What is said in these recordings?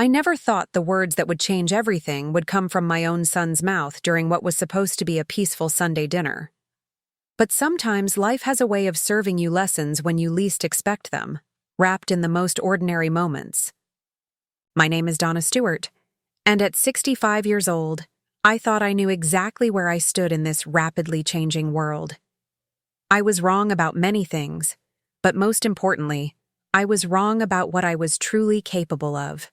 I never thought the words that would change everything would come from my own son's mouth during what was supposed to be a peaceful Sunday dinner. But sometimes life has a way of serving you lessons when you least expect them, wrapped in the most ordinary moments. My name is Donna Stewart, and at 65 years old, I thought I knew exactly where I stood in this rapidly changing world. I was wrong about many things, but most importantly, I was wrong about what I was truly capable of.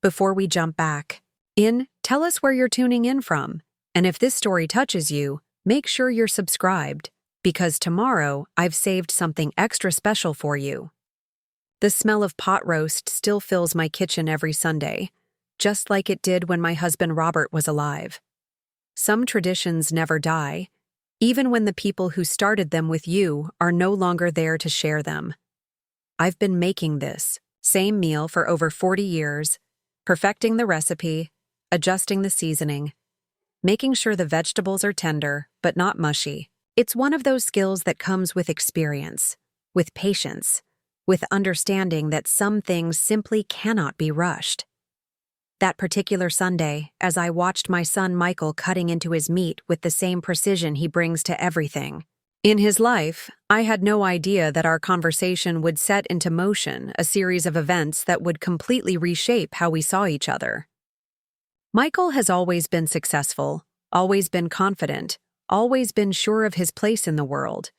Before we jump back in, tell us where you're tuning in from, and if this story touches you, make sure you're subscribed, because tomorrow I've saved something extra special for you. The smell of pot roast still fills my kitchen every Sunday, just like it did when my husband Robert was alive. Some traditions never die, even when the people who started them with you are no longer there to share them. I've been making this same meal for over 40 years, perfecting the recipe, adjusting the seasoning, making sure the vegetables are tender but not mushy. It's one of those skills that comes with experience, with patience, with understanding that some things simply cannot be rushed. That particular Sunday, as I watched my son Michael cutting into his meat with the same precision he brings to everything in his life, I had no idea that our conversation would set into motion a series of events that would completely reshape how we saw each other. Michael has always been successful, always been confident, always been sure of his place in the world.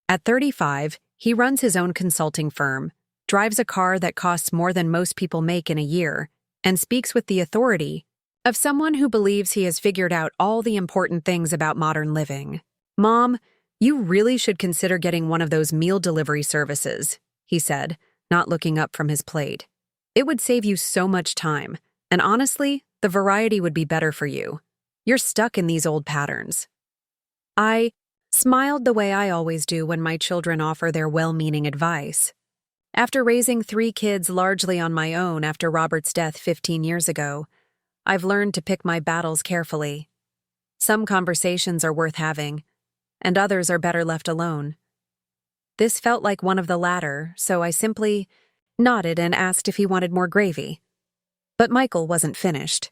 At 35, he runs his own consulting firm, drives a car that costs more than most people make in a year, and speaks with the authority of someone who believes he has figured out all the important things about modern living. "Mom, you really should consider getting one of those meal delivery services," he said, not looking up from his plate. "It would save you so much time, and honestly, the variety would be better for you. You're stuck in these old patterns." I smiled the way I always do when my children offer their well-meaning advice. After raising 3 kids largely on my own after Robert's death 15 years ago, I've learned to pick my battles carefully. Some conversations are worth having, and others are better left alone. This felt like one of the latter, so I simply nodded and asked if he wanted more gravy. But Michael wasn't finished.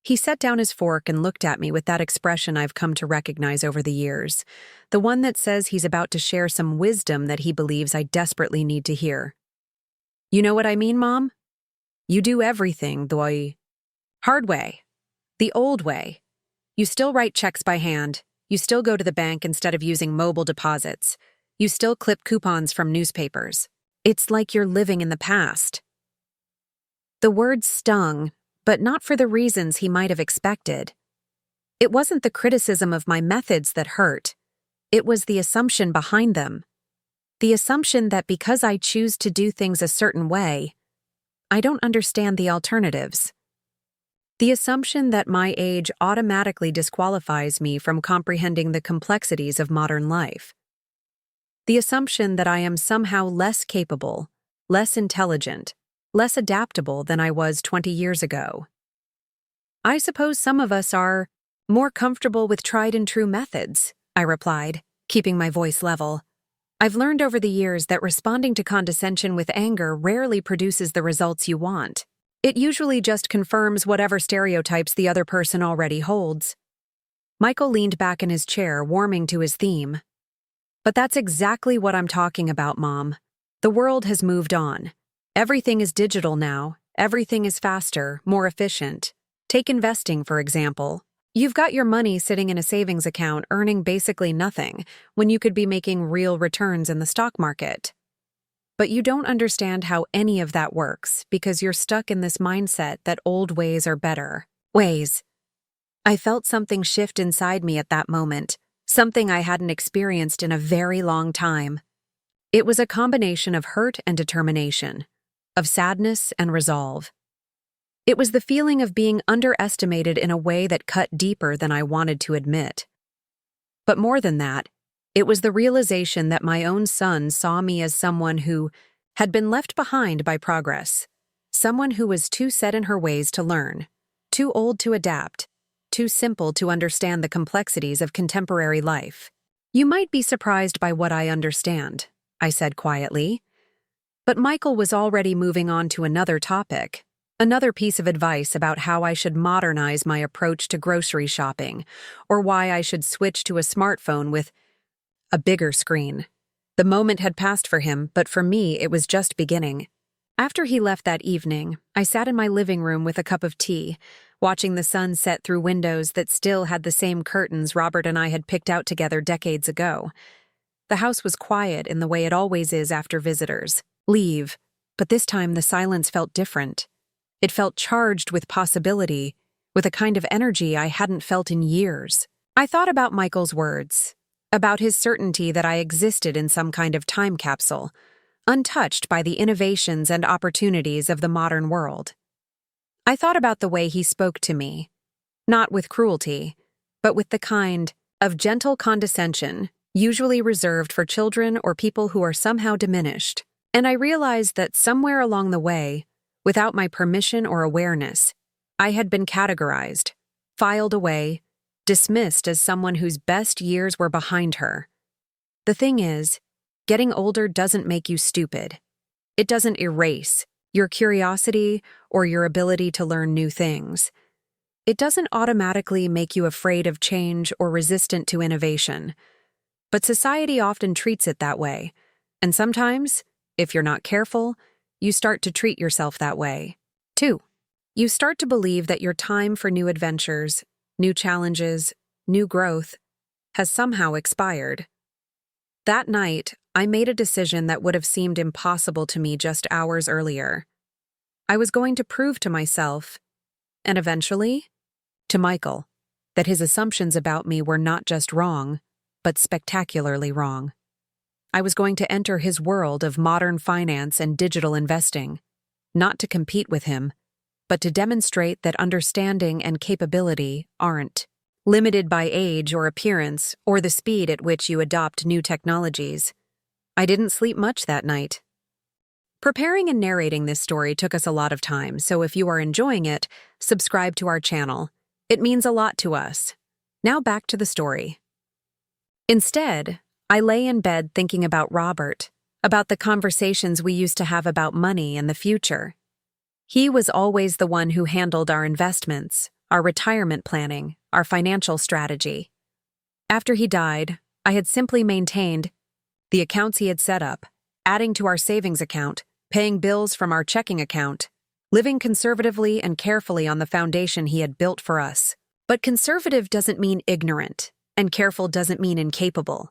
He set down his fork and looked at me with that expression I've come to recognize over the years, the one that says he's about to share some wisdom that he believes I desperately need to hear. "You know what I mean, Mom? You do everything the hard way, the old way. You still write checks by hand. You still go to the bank instead of using mobile deposits. You still clip coupons from newspapers. It's like you're living in the past." The words stung, but not for the reasons he might have expected. It wasn't the criticism of my methods that hurt. It was the assumption behind them. The assumption that because I choose to do things a certain way, I don't understand the alternatives. The assumption that my age automatically disqualifies me from comprehending the complexities of modern life. The assumption that I am somehow less capable, less intelligent, less adaptable than I was 20 years ago. "I suppose some of us are more comfortable with tried and true methods," I replied, keeping my voice level. "I've learned over the years that responding to condescension with anger rarely produces the results you want. It usually just confirms whatever stereotypes the other person already holds." Michael leaned back in his chair, warming to his theme. "But that's exactly what I'm talking about, Mom. The world has moved on. Everything is digital now. Everything is faster, more efficient. Take investing, for example. You've got your money sitting in a savings account earning basically nothing when you could be making real returns in the stock market. But you don't understand how any of that works because you're stuck in this mindset that old ways are better ways." I felt something shift inside me at that moment, something I hadn't experienced in a very long time. It was a combination of hurt and determination, of sadness and resolve. It was the feeling of being underestimated in a way that cut deeper than I wanted to admit. But more than that, it was the realization that my own son saw me as someone who had been left behind by progress, someone who was too set in her ways to learn, too old to adapt, too simple to understand the complexities of contemporary life. "You might be surprised by what I understand," I said quietly. But Michael was already moving on to another topic, Another piece of advice about how I should modernize my approach to grocery shopping, or why I should switch to a smartphone with a bigger screen. The moment had passed for him, but for me it was just beginning. After he left that evening, I sat in my living room with a cup of tea, watching the sun set through windows that still had the same curtains Robert and I had picked out together decades ago. The house was quiet in the way it always is after visitors leave, but this time the silence felt different. It felt charged with possibility, with a kind of energy I hadn't felt in years. I thought about Michael's words, about his certainty that I existed in some kind of time capsule, untouched by the innovations and opportunities of the modern world. I thought about the way he spoke to me, not with cruelty, but with the kind of gentle condescension usually reserved for children or people who are somehow diminished. And I realized that somewhere along the way, without my permission or awareness, I had been categorized, filed away, dismissed as someone whose best years were behind her. The thing is, getting older doesn't make you stupid. It doesn't erase your curiosity or your ability to learn new things. It doesn't automatically make you afraid of change or resistant to innovation. But society often treats it that way, and sometimes, if you're not careful, you start to treat yourself that way, too. You start to believe that your time for new adventures, new challenges, new growth, has somehow expired. That night, I made a decision that would have seemed impossible to me just hours earlier. I was going to prove to myself, and eventually, to Michael, that his assumptions about me were not just wrong, but spectacularly wrong. I was going to enter his world of modern finance and digital investing, not to compete with him, but to demonstrate that understanding and capability aren't limited by age or appearance or the speed at which you adopt new technologies. I didn't sleep much that night. Preparing and narrating this story took us a lot of time, so if you are enjoying it, subscribe to our channel. It means a lot to us. Now back to the story. Instead, I lay in bed thinking about Robert, about the conversations we used to have about money and the future. He was always the one who handled our investments, our retirement planning, our financial strategy. After he died, I had simply maintained the accounts he had set up, adding to our savings account, paying bills from our checking account, living conservatively and carefully on the foundation he had built for us. But conservative doesn't mean ignorant, and careful doesn't mean incapable.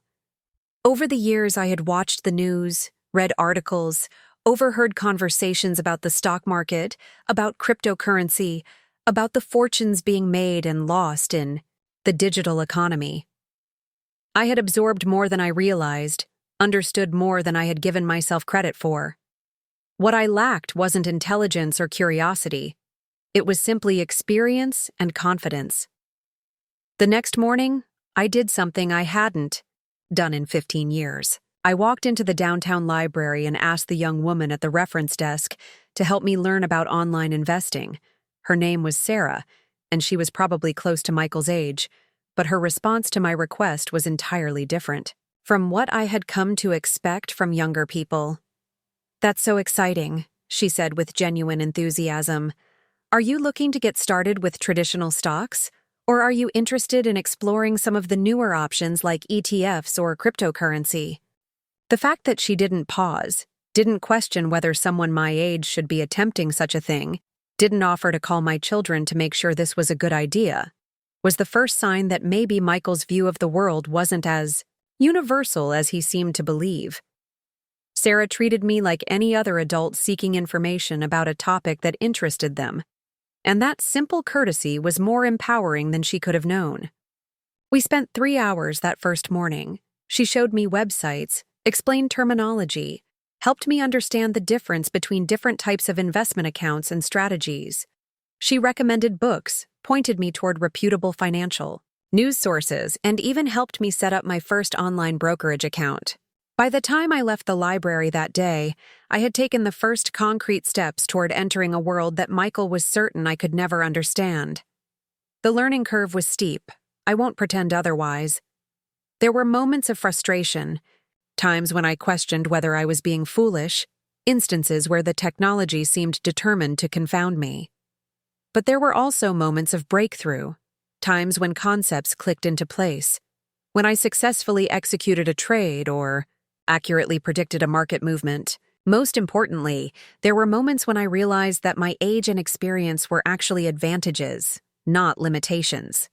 Over the years, I had watched the news, read articles, overheard conversations about the stock market, about cryptocurrency, about the fortunes being made and lost in the digital economy. I had absorbed more than I realized, understood more than I had given myself credit for. What I lacked wasn't intelligence or curiosity. It was simply experience and confidence. The next morning, I did something I hadn't done in 15 years. I walked into the downtown library and asked the young woman at the reference desk to help me learn about online investing. Her name was Sarah, and she was probably close to Michael's age, but her response to my request was entirely different from what I had come to expect from younger people. "That's so exciting," she said with genuine enthusiasm. "Are you looking to get started with traditional stocks? Or are you interested in exploring some of the newer options like ETFs or cryptocurrency?" The fact that she didn't pause, didn't question whether someone my age should be attempting such a thing, didn't offer to call my children to make sure this was a good idea, was the first sign that maybe Michael's view of the world wasn't as universal as he seemed to believe. Sarah treated me like any other adult seeking information about a topic that interested them, and that simple courtesy was more empowering than she could have known. We spent 3 hours that first morning. She showed me websites, explained terminology, helped me understand the difference between different types of investment accounts and strategies. She recommended books, pointed me toward reputable financial news sources, and even helped me set up my first online brokerage account. By the time I left the library that day, I had taken the first concrete steps toward entering a world that Michael was certain I could never understand. The learning curve was steep. I won't pretend otherwise. There were moments of frustration, times when I questioned whether I was being foolish, instances where the technology seemed determined to confound me. But there were also moments of breakthrough, times when concepts clicked into place, when I successfully executed a trade or accurately predicted a market movement. Most importantly, there were moments when I realized that my age and experience were actually advantages, not limitations.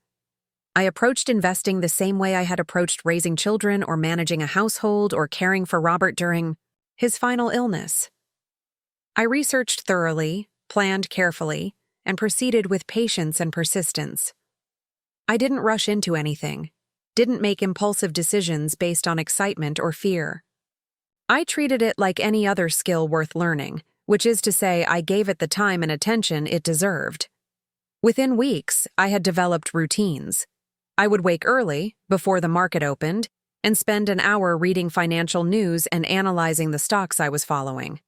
I approached investing the same way I had approached raising children or managing a household or caring for Robert during his final illness. I researched thoroughly, planned carefully, and proceeded with patience and persistence. I didn't rush into anything, didn't make impulsive decisions based on excitement or fear. I treated it like any other skill worth learning, which is to say I gave it the time and attention it deserved. Within weeks, I had developed routines. I would wake early, before the market opened, and spend an hour reading financial news and analyzing the stocks I was following.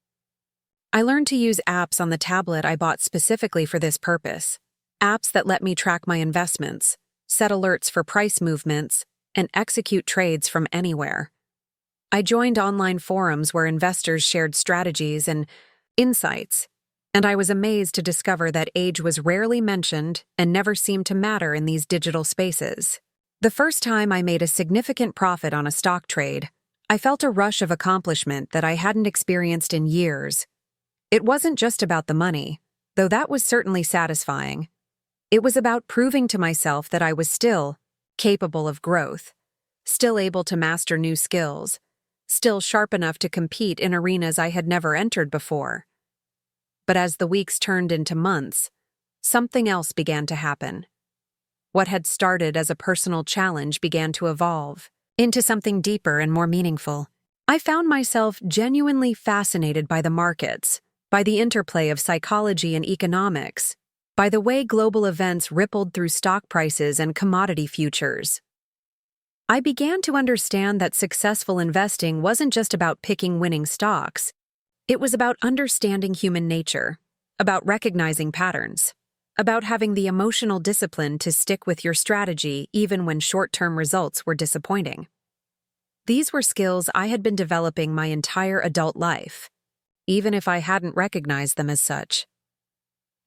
I learned to use apps on the tablet I bought specifically for this purpose, apps that let me track my investments, set alerts for price movements, and execute trades from anywhere. I joined online forums where investors shared strategies and insights, and I was amazed to discover that age was rarely mentioned and never seemed to matter in these digital spaces. The first time I made a significant profit on a stock trade, I felt a rush of accomplishment that I hadn't experienced in years. It wasn't just about the money, though that was certainly satisfying. It was about proving to myself that I was still capable of growth, still able to master new skills, still sharp enough to compete in arenas I had never entered before. But as the weeks turned into months, something else began to happen. What had started as a personal challenge began to evolve into something deeper and more meaningful. I found myself genuinely fascinated by the markets, by the interplay of psychology and economics, by the way global events rippled through stock prices and commodity futures. I began to understand that successful investing wasn't just about picking winning stocks. It was about understanding human nature, about recognizing patterns, about having the emotional discipline to stick with your strategy even when short-term results were disappointing. These were skills I had been developing my entire adult life, even if I hadn't recognized them as such.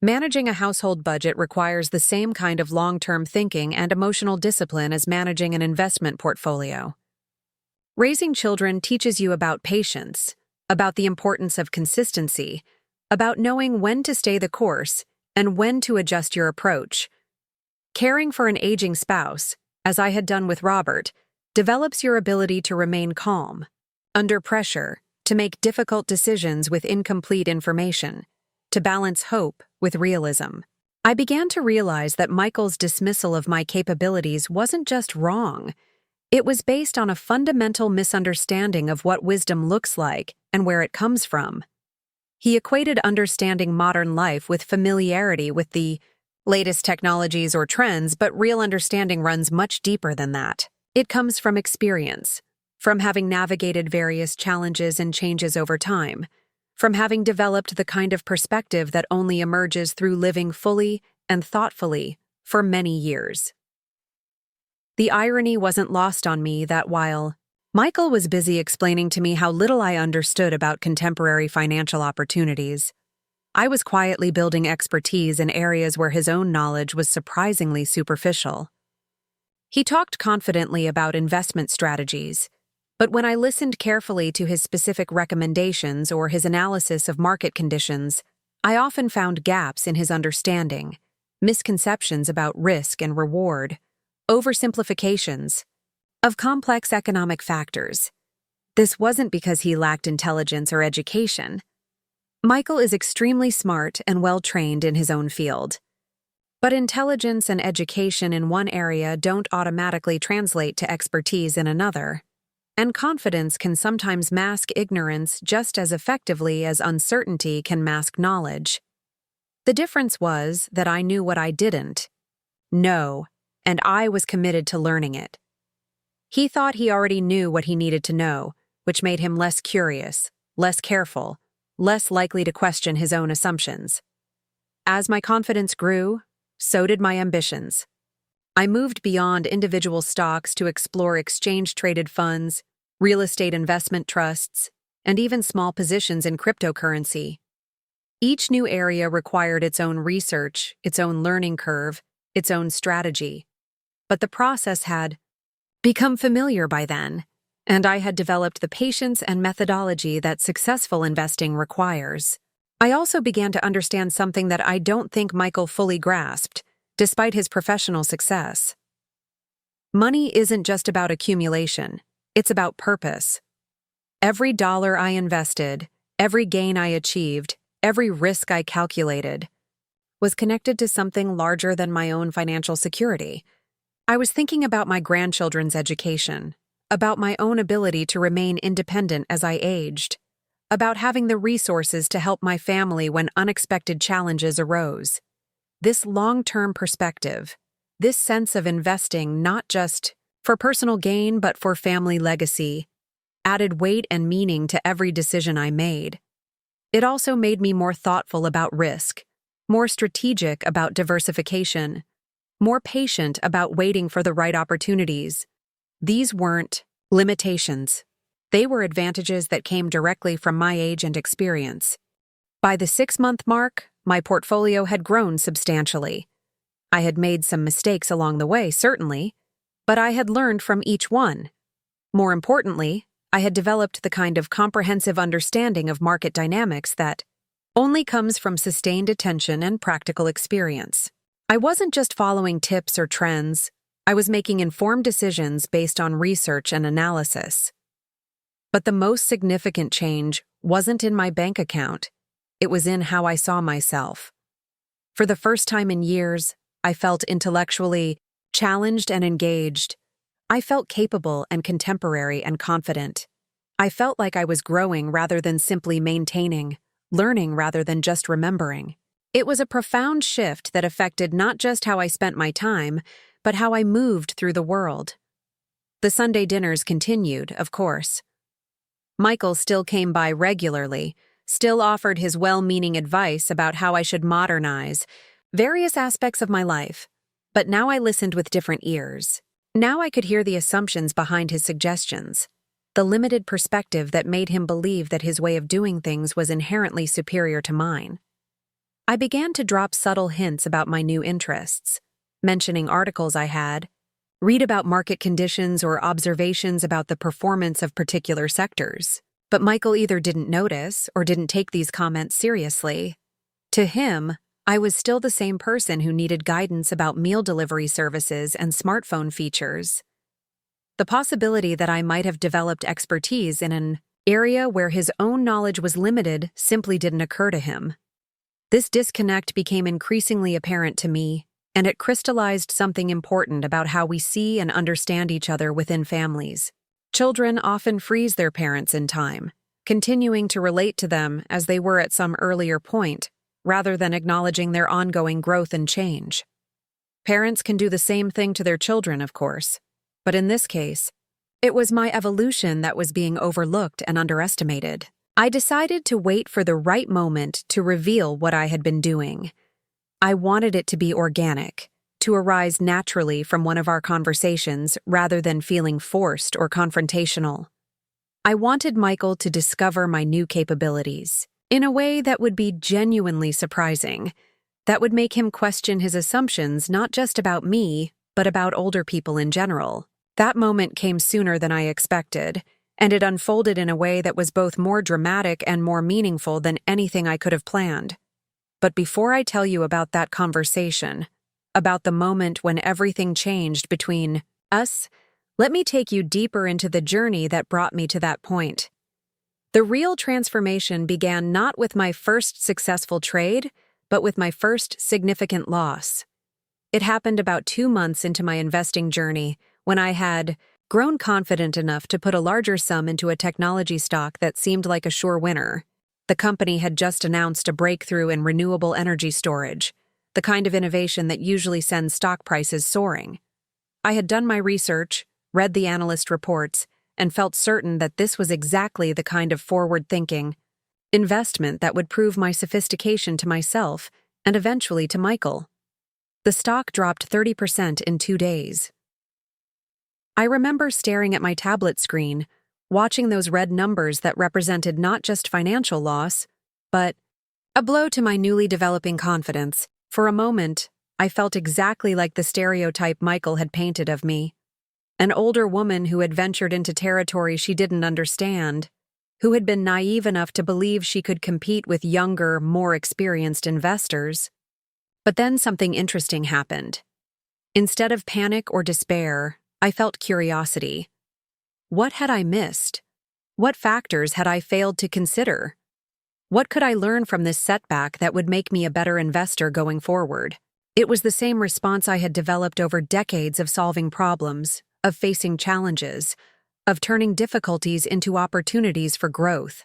Managing a household budget requires the same kind of long-term thinking and emotional discipline as managing an investment portfolio. Raising children teaches you about patience, about the importance of consistency, about knowing when to stay the course and when to adjust your approach. Caring for an aging spouse, as I had done with Robert, develops your ability to remain calm, under pressure, to make difficult decisions with incomplete information, to balance hope with realism. I began to realize that Michael's dismissal of my capabilities wasn't just wrong. It was based on a fundamental misunderstanding of what wisdom looks like and where it comes from. He equated understanding modern life with familiarity with the latest technologies or trends, but real understanding runs much deeper than that. It comes from experience, from having navigated various challenges and changes over time, from having developed the kind of perspective that only emerges through living fully and thoughtfully for many years. The irony wasn't lost on me that while Michael was busy explaining to me how little I understood about contemporary financial opportunities, I was quietly building expertise in areas where his own knowledge was surprisingly superficial. He talked confidently about investment strategies, but when I listened carefully to his specific recommendations or his analysis of market conditions, I often found gaps in his understanding, misconceptions about risk and reward, oversimplifications of complex economic factors. This wasn't because he lacked intelligence or education. Michael is extremely smart and well-trained in his own field. But intelligence and education in one area don't automatically translate to expertise in another. And confidence can sometimes mask ignorance just as effectively as uncertainty can mask knowledge. The difference was that I knew what I didn't know, and I was committed to learning it. He thought he already knew what he needed to know, which made him less curious, less careful, less likely to question his own assumptions. As my confidence grew, so did my ambitions. I moved beyond individual stocks to explore exchange-traded funds, real estate investment trusts, and even small positions in cryptocurrency. Each new area required its own research, its own learning curve, its own strategy. But the process had become familiar by then, and I had developed the patience and methodology that successful investing requires. I also began to understand something that I don't think Michael fully grasped, despite his professional success. Money isn't just about accumulation, it's about purpose. Every dollar I invested, every gain I achieved, every risk I calculated, was connected to something larger than my own financial security. I was thinking about my grandchildren's education, about my own ability to remain independent as I aged, about having the resources to help my family when unexpected challenges arose. This long-term perspective, this sense of investing not just for personal gain but for family legacy, added weight and meaning to every decision I made. It also made me more thoughtful about risk, more strategic about diversification, more patient about waiting for the right opportunities. These weren't limitations. They were advantages that came directly from my age and experience. By the 6-month mark, my portfolio had grown substantially. I had made some mistakes along the way, certainly, but I had learned from each one. More importantly, I had developed the kind of comprehensive understanding of market dynamics that only comes from sustained attention and practical experience. I wasn't just following tips or trends, I was making informed decisions based on research and analysis. But the most significant change wasn't in my bank account, it was in how I saw myself. For the first time in years, I felt intellectually challenged and engaged. I felt capable and contemporary and confident. I felt like I was growing rather than simply maintaining, learning rather than just remembering. It was a profound shift that affected not just how I spent my time, but how I moved through the world. The Sunday dinners continued, of course. Michael still came by regularly, still offered his well-meaning advice about how I should modernize various aspects of my life, but now I listened with different ears. Now I could hear the assumptions behind his suggestions, the limited perspective that made him believe that his way of doing things was inherently superior to mine. I began to drop subtle hints about my new interests, mentioning articles I had, read about market conditions or observations about the performance of particular sectors. But Michael either didn't notice or didn't take these comments seriously. To him, I was still the same person who needed guidance about meal delivery services and smartphone features. The possibility that I might have developed expertise in an area where his own knowledge was limited simply didn't occur to him. This disconnect became increasingly apparent to me, and it crystallized something important about how we see and understand each other within families. Children often freeze their parents in time, continuing to relate to them as they were at some earlier point, rather than acknowledging their ongoing growth and change. Parents can do the same thing to their children, of course, but in this case, it was my evolution that was being overlooked and underestimated. I decided to wait for the right moment to reveal what I had been doing. I wanted it to be organic, to arise naturally from one of our conversations rather than feeling forced or confrontational. I wanted Michael to discover my new capabilities in a way that would be genuinely surprising, that would make him question his assumptions not just about me, but about older people in general. That moment came sooner than I expected, and it unfolded in a way that was both more dramatic and more meaningful than anything I could have planned. But before I tell you about that conversation, about the moment when everything changed between us, let me take you deeper into the journey that brought me to that point. The real transformation began not with my first successful trade, but with my first significant loss. It happened about 2 months into my investing journey, when I had grown confident enough to put a larger sum into a technology stock that seemed like a sure winner. The company had just announced a breakthrough in renewable energy storage, the kind of innovation that usually sends stock prices soaring. I had done my research, read the analyst reports, and felt certain that this was exactly the kind of forward-thinking investment that would prove my sophistication to myself and eventually to Michael. The stock dropped 30% in 2 days. I remember staring at my tablet screen, watching those red numbers that represented not just financial loss, but a blow to my newly developing confidence. For a moment, I felt exactly like the stereotype Michael had painted of me. An older woman who had ventured into territory she didn't understand, who had been naive enough to believe she could compete with younger, more experienced investors. But then something interesting happened. Instead of panic or despair, I felt curiosity. What had I missed? What factors had I failed to consider? What could I learn from this setback that would make me a better investor going forward? It was the same response I had developed over decades of solving problems, of facing challenges, of turning difficulties into opportunities for growth.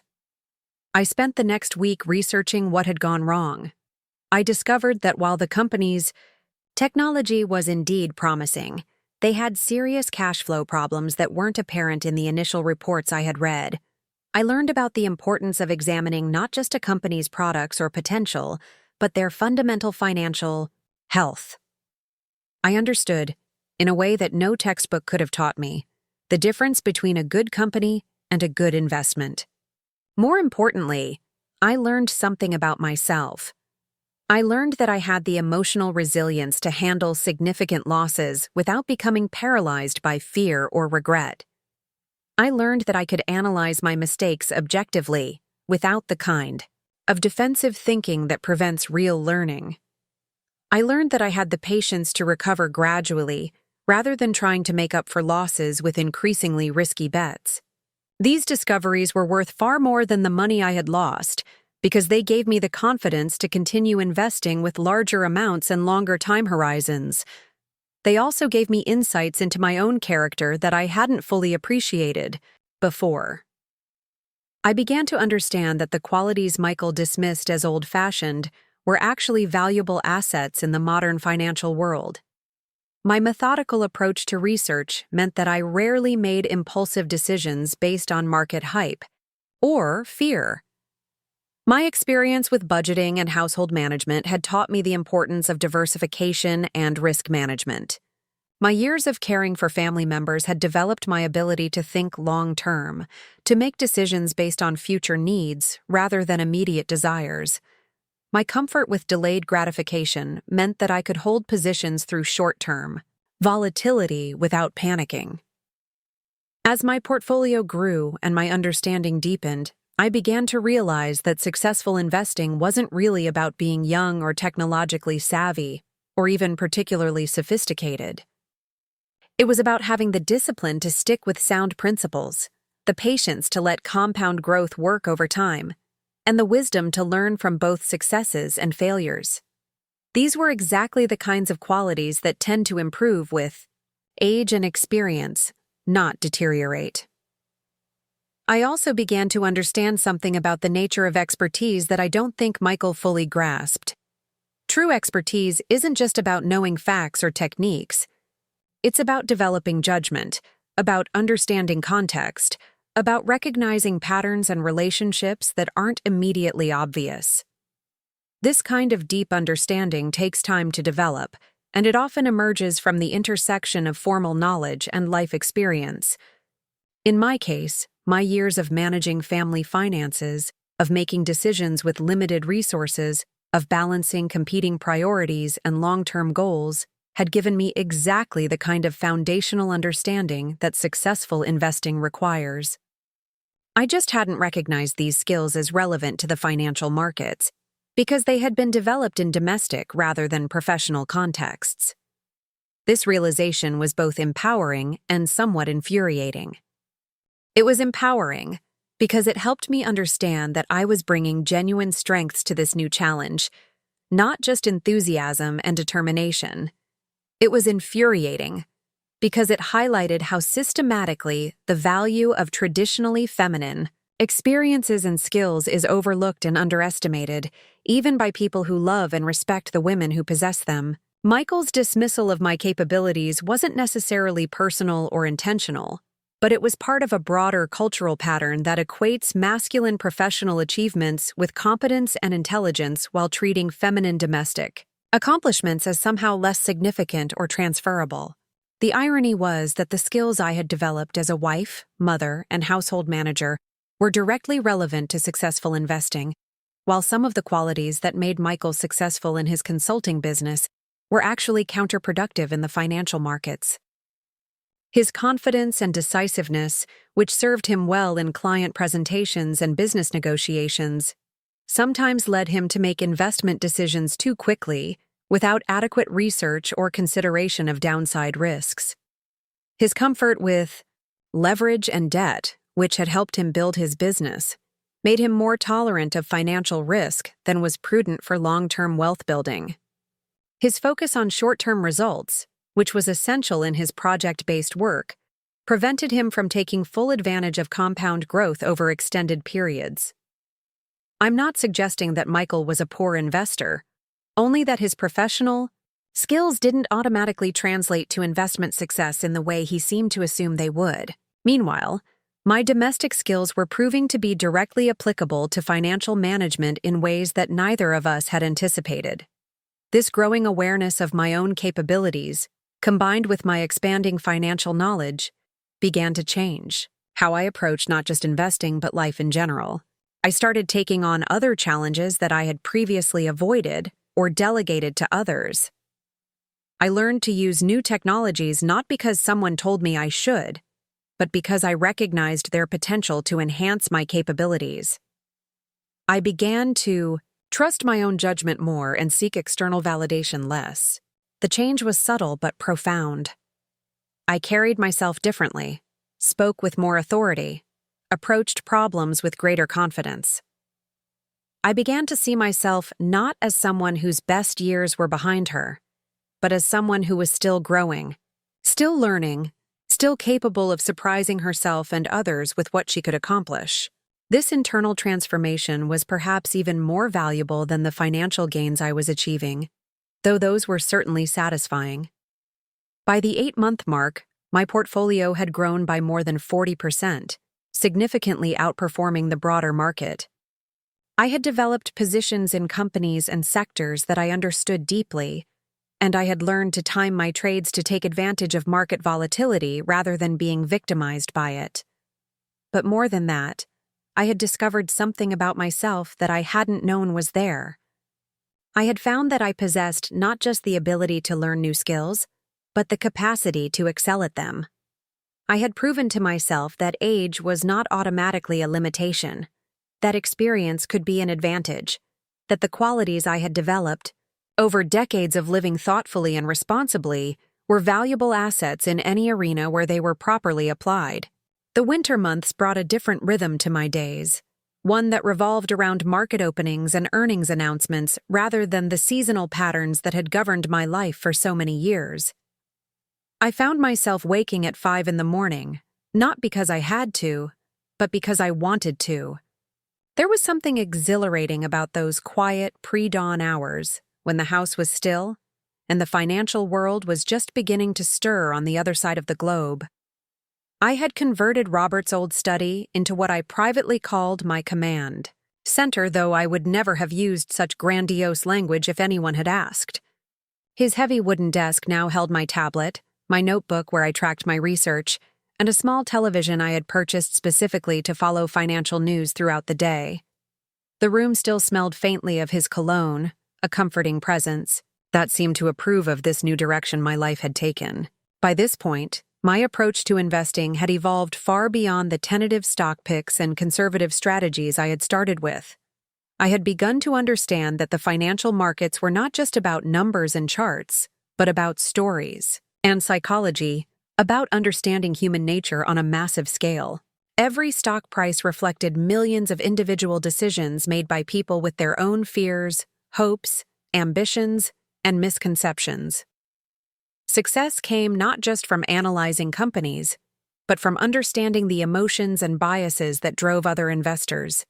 I spent the next week researching what had gone wrong. I discovered that while the company's technology was indeed promising, they had serious cash flow problems that weren't apparent in the initial reports I had read. I learned about the importance of examining not just a company's products or potential, but their fundamental financial health. I understood, in a way that no textbook could have taught me, the difference between a good company and a good investment. More importantly, I learned something about myself. I learned that I had the emotional resilience to handle significant losses without becoming paralyzed by fear or regret. I learned that I could analyze my mistakes objectively, without the kind of defensive thinking that prevents real learning. I learned that I had the patience to recover gradually, rather than trying to make up for losses with increasingly risky bets. These discoveries were worth far more than the money I had lost, because they gave me the confidence to continue investing with larger amounts and longer time horizons. They also gave me insights into my own character that I hadn't fully appreciated before. I began to understand that the qualities Michael dismissed as old-fashioned were actually valuable assets in the modern financial world. My methodical approach to research meant that I rarely made impulsive decisions based on market hype or fear. My experience with budgeting and household management had taught me the importance of diversification and risk management. My years of caring for family members had developed my ability to think long-term, to make decisions based on future needs rather than immediate desires. My comfort with delayed gratification meant that I could hold positions through short-term volatility without panicking. As my portfolio grew and my understanding deepened, I began to realize that successful investing wasn't really about being young or technologically savvy, or even particularly sophisticated. It was about having the discipline to stick with sound principles, the patience to let compound growth work over time, and the wisdom to learn from both successes and failures. These were exactly the kinds of qualities that tend to improve with age and experience, not deteriorate. I also began to understand something about the nature of expertise that I don't think Michael fully grasped. True expertise isn't just about knowing facts or techniques. It's about developing judgment, about understanding context, about recognizing patterns and relationships that aren't immediately obvious. This kind of deep understanding takes time to develop, and it often emerges from the intersection of formal knowledge and life experience. In my case, my years of managing family finances, of making decisions with limited resources, of balancing competing priorities and long-term goals, had given me exactly the kind of foundational understanding that successful investing requires. I just hadn't recognized these skills as relevant to the financial markets, because they had been developed in domestic rather than professional contexts. This realization was both empowering and somewhat infuriating. It was empowering because it helped me understand that I was bringing genuine strengths to this new challenge, not just enthusiasm and determination. It was infuriating because it highlighted how systematically the value of traditionally feminine experiences and skills is overlooked and underestimated, even by people who love and respect the women who possess them. Michael's dismissal of my capabilities wasn't necessarily personal or intentional, but it was part of a broader cultural pattern that equates masculine professional achievements with competence and intelligence while treating feminine domestic accomplishments as somehow less significant or transferable. The irony was that the skills I had developed as a wife, mother, and household manager were directly relevant to successful investing, while some of the qualities that made Michael successful in his consulting business were actually counterproductive in the financial markets. His confidence and decisiveness, which served him well in client presentations and business negotiations, sometimes led him to make investment decisions too quickly, without adequate research or consideration of downside risks. His comfort with leverage and debt, which had helped him build his business, made him more tolerant of financial risk than was prudent for long-term wealth building. His focus on short-term results, which was essential in his project-based work, prevented him from taking full advantage of compound growth over extended periods. I'm not suggesting that Michael was a poor investor, only that his professional skills didn't automatically translate to investment success in the way he seemed to assume they would. Meanwhile, my domestic skills were proving to be directly applicable to financial management in ways that neither of us had anticipated. This growing awareness of my own capabilities, combined with my expanding financial knowledge, began to change how I approached not just investing but life in general. I started taking on other challenges that I had previously avoided or delegated to others. I learned to use new technologies not because someone told me I should, but because I recognized their potential to enhance my capabilities. I began to trust my own judgment more and seek external validation less. The change was subtle but profound. I carried myself differently, spoke with more authority, approached problems with greater confidence. I began to see myself not as someone whose best years were behind her, but as someone who was still growing, still learning, still capable of surprising herself and others with what she could accomplish. This internal transformation was perhaps even more valuable than the financial gains I was achieving, though those were certainly satisfying. By the 8-month mark, my portfolio had grown by more than 40%, significantly outperforming the broader market. I had developed positions in companies and sectors that I understood deeply, and I had learned to time my trades to take advantage of market volatility rather than being victimized by it. But more than that, I had discovered something about myself that I hadn't known was there. I had found that I possessed not just the ability to learn new skills, but the capacity to excel at them. I had proven to myself that age was not automatically a limitation, that experience could be an advantage, that the qualities I had developed, over decades of living thoughtfully and responsibly, were valuable assets in any arena where they were properly applied. The winter months brought a different rhythm to my days, one that revolved around market openings and earnings announcements rather than the seasonal patterns that had governed my life for so many years. I found myself waking at 5 in the morning, not because I had to, but because I wanted to. There was something exhilarating about those quiet, pre-dawn hours, when the house was still, and the financial world was just beginning to stir on the other side of the globe. I had converted Robert's old study into what I privately called my command center, though I would never have used such grandiose language if anyone had asked. His heavy wooden desk now held my tablet, my notebook where I tracked my research, and a small television I had purchased specifically to follow financial news throughout the day. The room still smelled faintly of his cologne, a comforting presence that seemed to approve of this new direction my life had taken. By this point, my approach to investing had evolved far beyond the tentative stock picks and conservative strategies I had started with. I had begun to understand that the financial markets were not just about numbers and charts, but about stories and psychology, about understanding human nature on a massive scale. Every stock price reflected millions of individual decisions made by people with their own fears, hopes, ambitions, and misconceptions. Success came not just from analyzing companies, but from understanding the emotions and biases that drove other investors.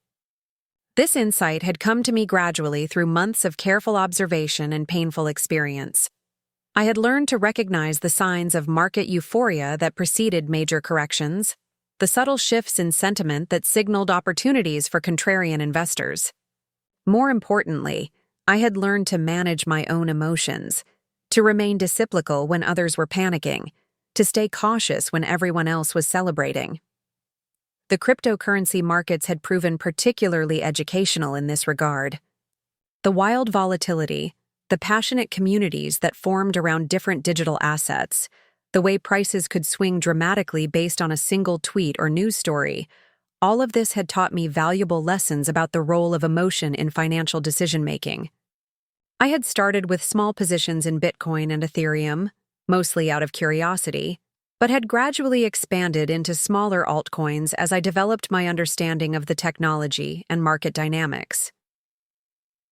This insight had come to me gradually through months of careful observation and painful experience. I had learned to recognize the signs of market euphoria that preceded major corrections, the subtle shifts in sentiment that signaled opportunities for contrarian investors. More importantly, I had learned to manage my own emotions, to remain disciplical when others were panicking, to stay cautious when everyone else was celebrating. The cryptocurrency markets had proven particularly educational in this regard. The wild volatility, the passionate communities that formed around different digital assets, the way prices could swing dramatically based on a single tweet or news story, all of this had taught me valuable lessons about the role of emotion in financial decision-making. I had started with small positions in Bitcoin and Ethereum, mostly out of curiosity, but had gradually expanded into smaller altcoins as I developed my understanding of the technology and market dynamics.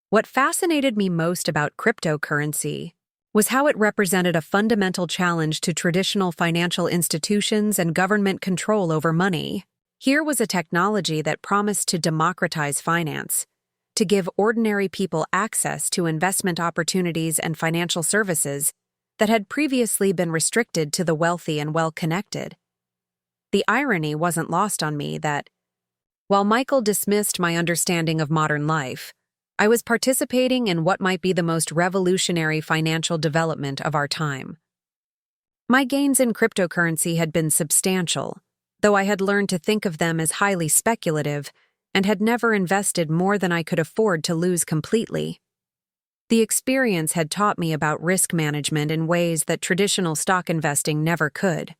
What fascinated me most about cryptocurrency was how it represented a fundamental challenge to traditional financial institutions and government control over money. Here was a technology that promised to democratize finance, to give ordinary people access to investment opportunities and financial services that had previously been restricted to the wealthy and well-connected. The irony wasn't lost on me that, while Michael dismissed my understanding of modern life, I was participating in what might be the most revolutionary financial development of our time. My gains in cryptocurrency had been substantial, though I had learned to think of them as highly speculative and had never invested more than I could afford to lose completely. The experience had taught me about risk management in ways that traditional stock investing never could.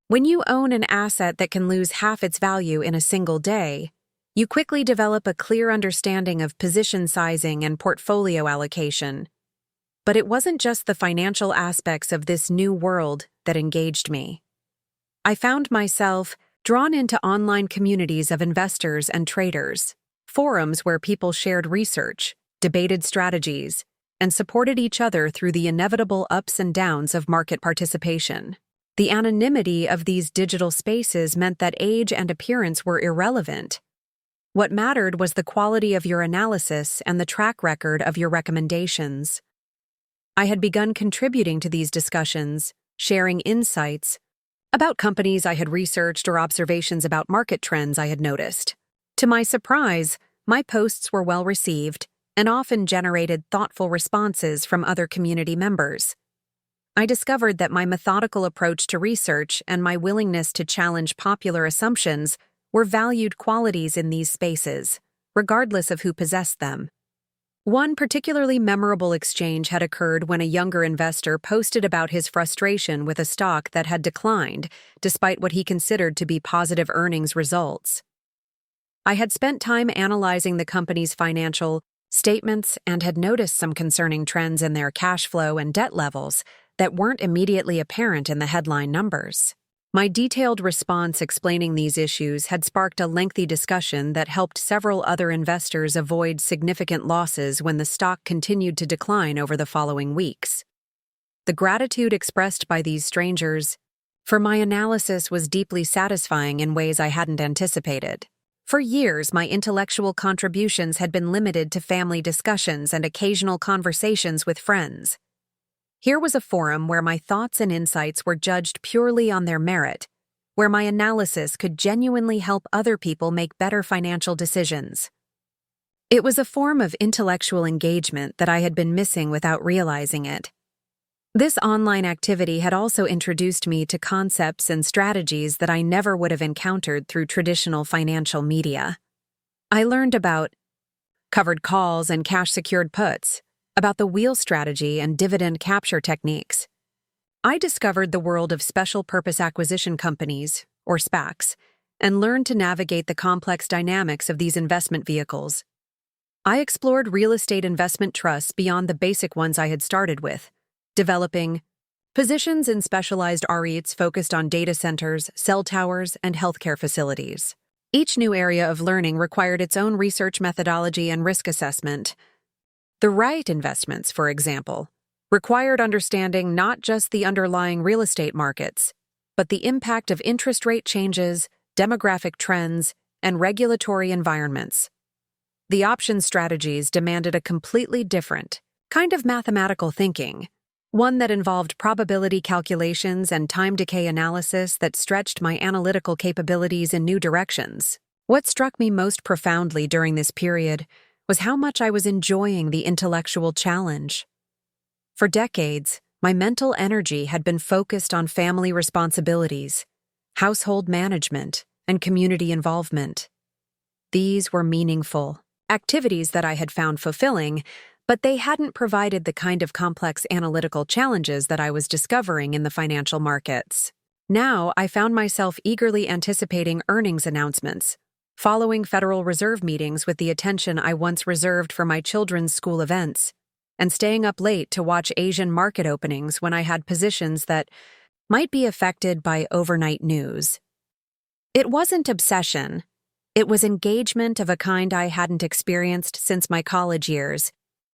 When you own an asset that can lose half its value in a single day, you quickly develop a clear understanding of position sizing and portfolio allocation. But it wasn't just the financial aspects of this new world that engaged me. I found myself drawn into online communities of investors and traders, forums where people shared research, debated strategies, and supported each other through the inevitable ups and downs of market participation. The anonymity of these digital spaces meant that age and appearance were irrelevant. What mattered was the quality of your analysis and the track record of your recommendations. I had begun contributing to these discussions, sharing insights about companies I had researched or observations about market trends I had noticed. To my surprise, my posts were well received and often generated thoughtful responses from other community members. I discovered that my methodical approach to research and my willingness to challenge popular assumptions were valued qualities in these spaces, regardless of who possessed them. One particularly memorable exchange had occurred when a younger investor posted about his frustration with a stock that had declined, despite what he considered to be positive earnings results. I had spent time analyzing the company's financial statements and had noticed some concerning trends in their cash flow and debt levels that weren't immediately apparent in the headline numbers. My detailed response explaining these issues had sparked a lengthy discussion that helped several other investors avoid significant losses when the stock continued to decline over the following weeks. The gratitude expressed by these strangers for my analysis was deeply satisfying in ways I hadn't anticipated. For years, my intellectual contributions had been limited to family discussions and occasional conversations with friends. Here was a forum where my thoughts and insights were judged purely on their merit, where my analysis could genuinely help other people make better financial decisions. It was a form of intellectual engagement that I had been missing without realizing it. This online activity had also introduced me to concepts and strategies that I never would have encountered through traditional financial media. I learned about covered calls and cash-secured puts, about the wheel strategy and dividend capture techniques. I discovered the world of special purpose acquisition companies, or SPACs, and learned to navigate the complex dynamics of these investment vehicles. I explored real estate investment trusts beyond the basic ones I had started with, developing positions in specialized REITs focused on data centers, cell towers, and healthcare facilities. Each new area of learning required its own research methodology and risk assessment. The right investments, for example, required understanding not just the underlying real estate markets, but the impact of interest rate changes, demographic trends, and regulatory environments. The option strategies demanded a completely different kind of mathematical thinking, one that involved probability calculations and time decay analysis that stretched my analytical capabilities in new directions. What struck me most profoundly during this period was how much I was enjoying the intellectual challenge. For decades, My mental energy had been focused on family responsibilities, household management, and community involvement. These were meaningful activities that I had found fulfilling, but they hadn't provided the kind of complex analytical challenges that I was discovering in the financial markets. Now, I found myself eagerly anticipating earnings announcements, following Federal Reserve meetings with the attention I once reserved for my children's school events, and staying up late to watch Asian market openings when I had positions that might be affected by overnight news. It wasn't obsession. It was engagement of a kind I hadn't experienced since my college years,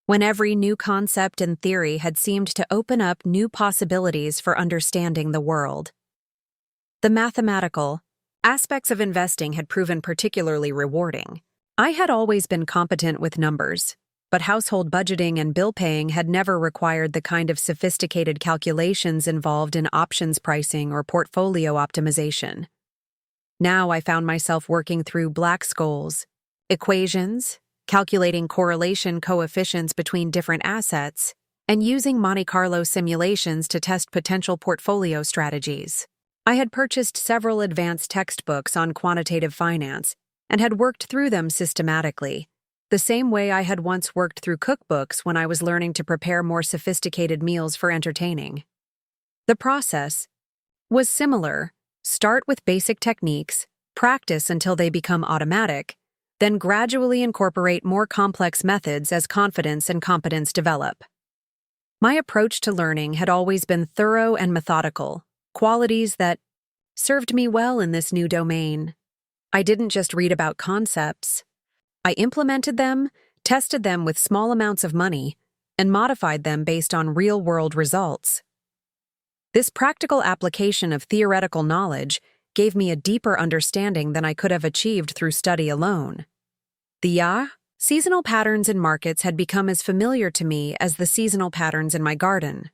when every new concept and theory had seemed to open up new possibilities for understanding the world. The mathematical aspects of investing had proven particularly rewarding. I had always been competent with numbers, but household budgeting and bill paying had never required the kind of sophisticated calculations involved in options pricing or portfolio optimization. Now I found myself working through Black-Scholes equations, calculating correlation coefficients between different assets, and using Monte Carlo simulations to test potential portfolio strategies. I had purchased several advanced textbooks on quantitative finance and had worked through them systematically, the same way I had once worked through cookbooks when I was learning to prepare more sophisticated meals for entertaining. The process was similar: start with basic techniques, practice until they become automatic, then gradually incorporate more complex methods as confidence and competence develop. My approach to learning had always been thorough and methodical, qualities that served me well in this new domain. I didn't just read about concepts. I implemented them, tested them with small amounts of money, and modified them based on real-world results. This practical application of theoretical knowledge gave me a deeper understanding than I could have achieved through study alone. The seasonal patterns in markets had become as familiar to me as the seasonal patterns in my garden.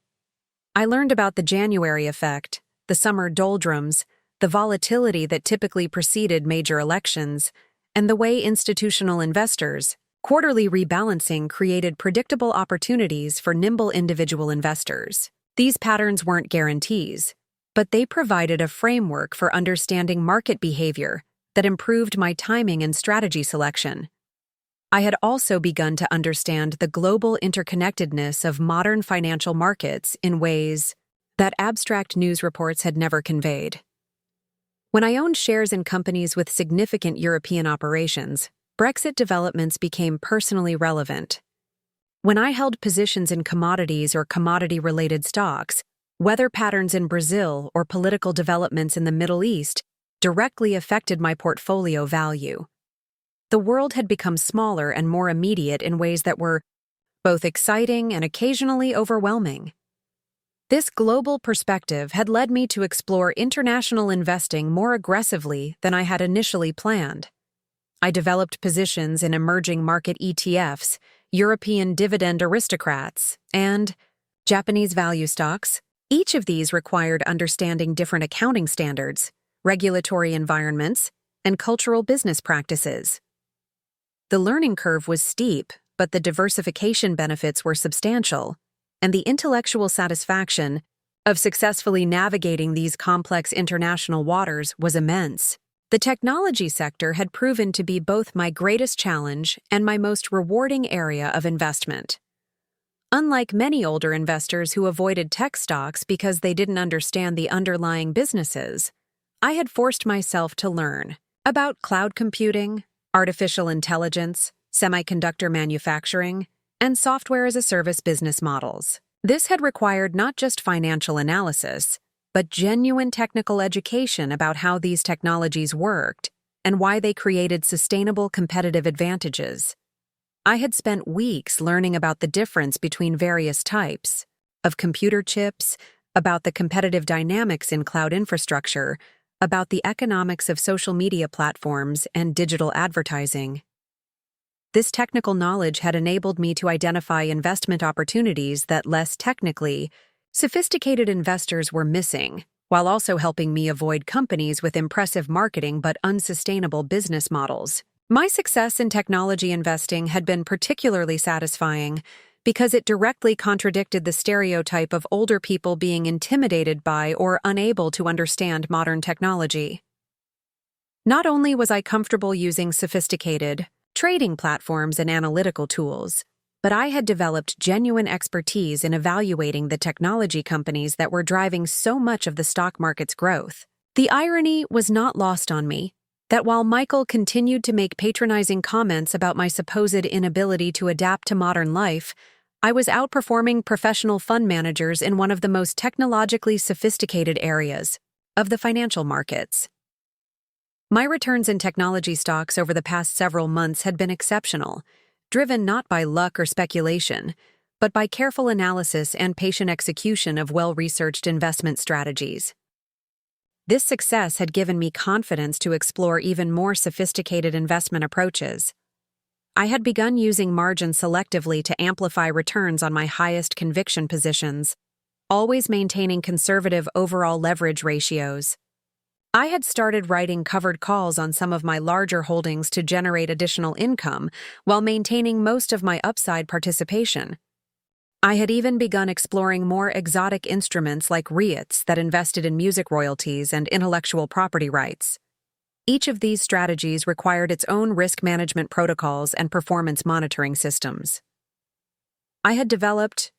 I learned about the January effect, the summer doldrums, the volatility that typically preceded major elections, and the way institutional investors' quarterly rebalancing created predictable opportunities for nimble individual investors. These patterns weren't guarantees, but they provided a framework for understanding market behavior that improved my timing and strategy selection. I had also begun to understand the global interconnectedness of modern financial markets in ways that abstract news reports had never conveyed. When I owned shares in companies with significant European operations, Brexit developments became personally relevant. When I held positions in commodities or commodity-related stocks, weather patterns in Brazil or political developments in the Middle East directly affected my portfolio value. The world had become smaller and more immediate in ways that were both exciting and occasionally overwhelming. This global perspective had led me to explore international investing more aggressively than I had initially planned. I developed positions in emerging market ETFs, European dividend aristocrats, and Japanese value stocks. Each of these required understanding different accounting standards, regulatory environments, and cultural business practices. The learning curve was steep, but the diversification benefits were substantial, and the intellectual satisfaction of successfully navigating these complex international waters was immense. The technology sector had proven to be both my greatest challenge and my most rewarding area of investment. Unlike many older investors who avoided tech stocks because they didn't understand the underlying businesses, I had forced myself to learn about cloud computing, artificial intelligence, semiconductor manufacturing, and software-as-a-service business models. This had required not just financial analysis, but genuine technical education about how these technologies worked and why they created sustainable competitive advantages. I had spent weeks learning about the difference between various types of computer chips, about the competitive dynamics in cloud infrastructure, about the economics of social media platforms and digital advertising. This technical knowledge had enabled me to identify investment opportunities that less technically sophisticated investors were missing, while also helping me avoid companies with impressive marketing but unsustainable business models. My success in technology investing had been particularly satisfying, because it directly contradicted the stereotype of older people being intimidated by or unable to understand modern technology. Not only was I comfortable using sophisticated trading platforms and analytical tools, but I had developed genuine expertise in evaluating the technology companies that were driving so much of the stock market's growth. The irony was not lost on me that while Michael continued to make patronizing comments about my supposed inability to adapt to modern life, I was outperforming professional fund managers in one of the most technologically sophisticated areas of the financial markets. My returns in technology stocks over the past several months had been exceptional, driven not by luck or speculation, but by careful analysis and patient execution of well-researched investment strategies. This success had given me confidence to explore even more sophisticated investment approaches. I had begun using margin selectively to amplify returns on my highest conviction positions, always maintaining conservative overall leverage ratios. I had started writing covered calls on some of my larger holdings to generate additional income while maintaining most of my upside participation. I had even begun exploring more exotic instruments like REITs that invested in music royalties and intellectual property rights. Each of these strategies required its own risk management protocols and performance monitoring systems. I had developed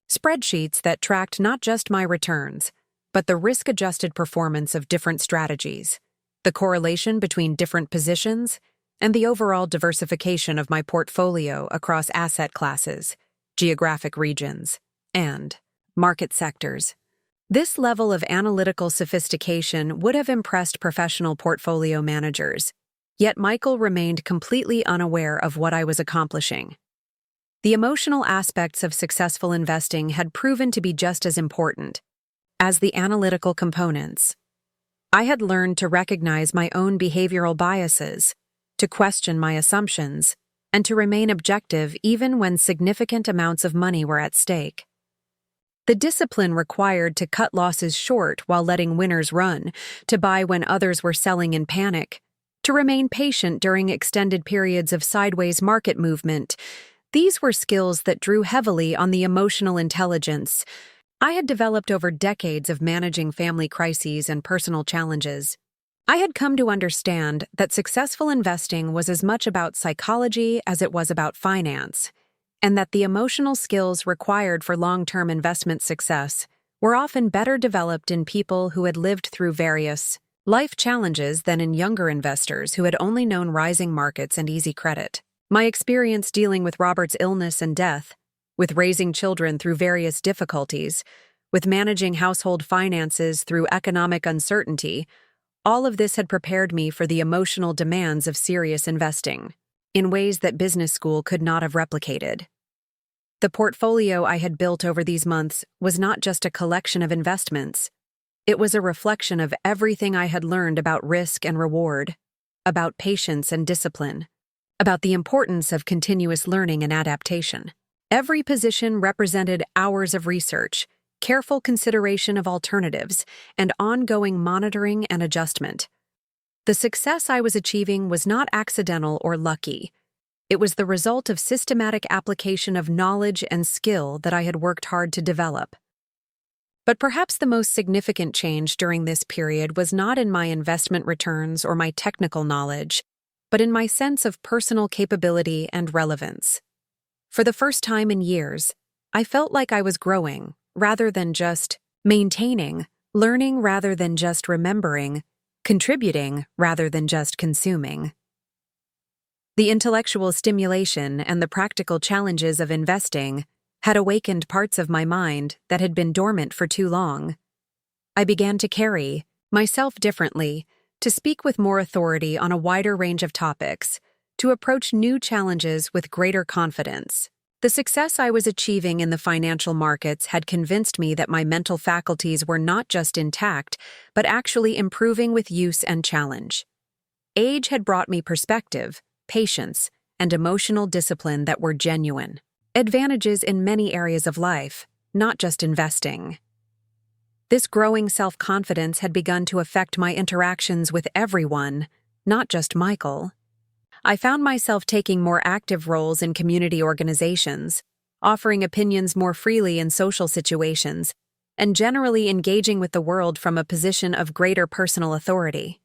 spreadsheets that tracked not just my returns, but the risk-adjusted performance of different strategies, the correlation between different positions, and the overall diversification of my portfolio across asset classes, geographic regions, and market sectors. This level of analytical sophistication would have impressed professional portfolio managers, yet Michael remained completely unaware of what I was accomplishing. The emotional aspects of successful investing had proven to be just as important as the analytical components. I had learned to recognize my own behavioral biases, to question my assumptions, and to remain objective even when significant amounts of money were at stake. The discipline required to cut losses short while letting winners run, to buy when others were selling in panic, to remain patient during extended periods of sideways market movement, these were skills that drew heavily on the emotional intelligence I had developed over decades of managing family crises and personal challenges. I had come to understand that successful investing was as much about psychology as it was about finance, and that the emotional skills required for long-term investment success were often better developed in people who had lived through various life challenges than in younger investors who had only known rising markets and easy credit. My experience dealing with Robert's illness and death, with raising children through various difficulties, with managing household finances through economic uncertainty, all of this had prepared me for the emotional demands of serious investing, in ways that business school could not have replicated. The portfolio I had built over these months was not just a collection of investments. It was a reflection of everything I had learned about risk and reward, about patience and discipline, about the importance of continuous learning and adaptation. Every position represented hours of research, careful consideration of alternatives, and ongoing monitoring and adjustment. The success I was achieving was not accidental or lucky. It was the result of systematic application of knowledge and skill that I had worked hard to develop. But perhaps the most significant change during this period was not in my investment returns or my technical knowledge, but in my sense of personal capability and relevance. For the first time in years, I felt like I was growing, rather than just maintaining, learning rather than just remembering, contributing rather than just consuming. The intellectual stimulation and the practical challenges of investing had awakened parts of my mind that had been dormant for too long. I began to carry myself differently, to speak with more authority on a wider range of topics, to approach new challenges with greater confidence. The success I was achieving in the financial markets had convinced me that my mental faculties were not just intact, but actually improving with use and challenge. Age had brought me perspective, patience, and emotional discipline that were genuine advantages in many areas of life, not just investing. This growing self-confidence had begun to affect my interactions with everyone, not just Michael. I found myself taking more active roles in community organizations, offering opinions more freely in social situations, and generally engaging with the world from a position of greater personal authority.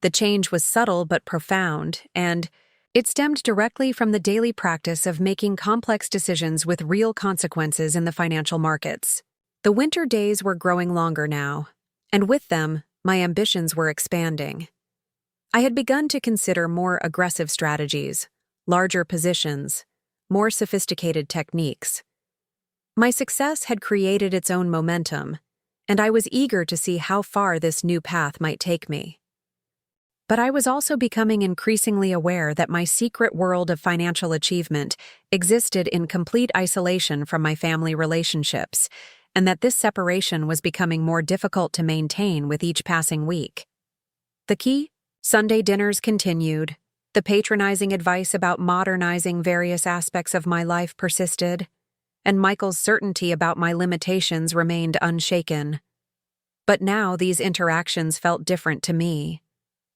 The change was subtle but profound, and it stemmed directly from the daily practice of making complex decisions with real consequences in the financial markets. The winter days were growing longer now, and with them, my ambitions were expanding. I had begun to consider more aggressive strategies, larger positions, more sophisticated techniques. My success had created its own momentum, and I was eager to see how far this new path might take me. But I was also becoming increasingly aware that my secret world of financial achievement existed in complete isolation from my family relationships, and that this separation was becoming more difficult to maintain with each passing week. The key? Sunday dinners continued. The patronizing advice about modernizing various aspects of my life persisted, and Michael's certainty about my limitations remained unshaken. But now these interactions felt different to me,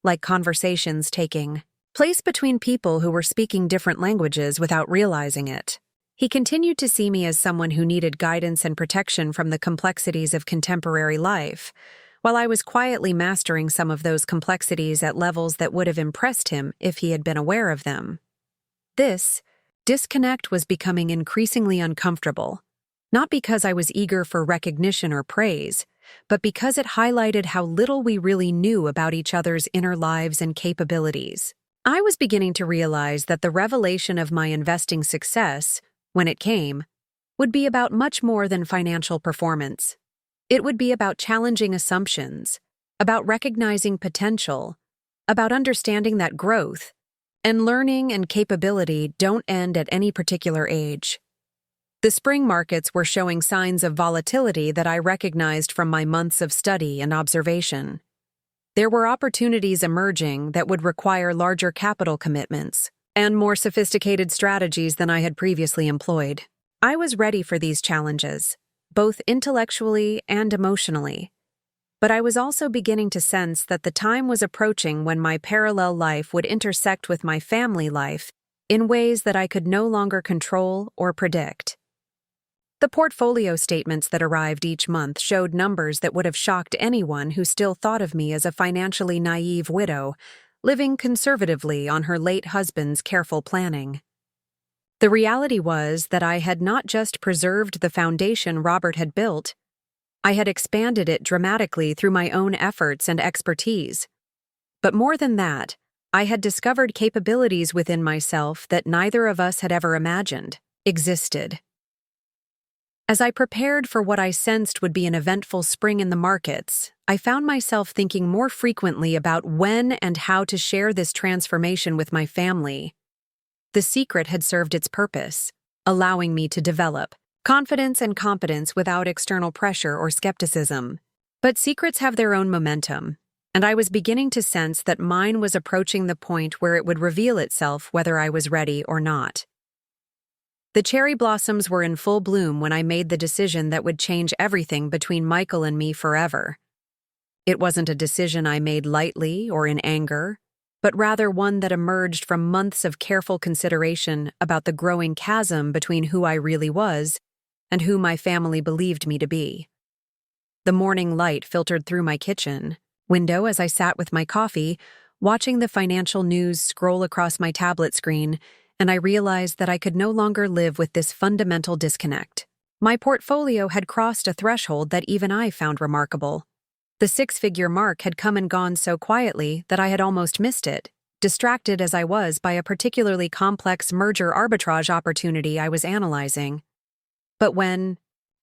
like conversations taking place between people who were speaking different languages without realizing it. He continued to see me as someone who needed guidance and protection from the complexities of contemporary life, while I was quietly mastering some of those complexities at levels that would have impressed him if he had been aware of them. This disconnect was becoming increasingly uncomfortable, not because I was eager for recognition or praise, but because it highlighted how little we really knew about each other's inner lives and capabilities. I was beginning to realize that the revelation of my investing success, when it came, would be about much more than financial performance. It would be about challenging assumptions, about recognizing potential, about understanding that growth and learning and capability don't end at any particular age. The spring markets were showing signs of volatility that I recognized from my months of study and observation. There were opportunities emerging that would require larger capital commitments and more sophisticated strategies than I had previously employed. I was ready for these challenges, both intellectually and emotionally. But I was also beginning to sense that the time was approaching when my parallel life would intersect with my family life in ways that I could no longer control or predict. The portfolio statements that arrived each month showed numbers that would have shocked anyone who still thought of me as a financially naive widow, living conservatively on her late husband's careful planning. The reality was that I had not just preserved the foundation Robert had built, I had expanded it dramatically through my own efforts and expertise. But more than that, I had discovered capabilities within myself that neither of us had ever imagined existed. As I prepared for what I sensed would be an eventful spring in the markets, I found myself thinking more frequently about when and how to share this transformation with my family. The secret had served its purpose, allowing me to develop confidence and competence without external pressure or skepticism. But secrets have their own momentum, and I was beginning to sense that mine was approaching the point where it would reveal itself whether I was ready or not. The cherry blossoms were in full bloom when I made the decision that would change everything between Michael and me forever. It wasn't a decision I made lightly or in anger, but rather one that emerged from months of careful consideration about the growing chasm between who I really was and who my family believed me to be. The morning light filtered through my kitchen window as I sat with my coffee, watching the financial news scroll across my tablet screen, and I realized that I could no longer live with this fundamental disconnect. My portfolio had crossed a threshold that even I found remarkable. The six-figure mark had come and gone so quietly that I had almost missed it, distracted as I was by a particularly complex merger arbitrage opportunity I was analyzing. But when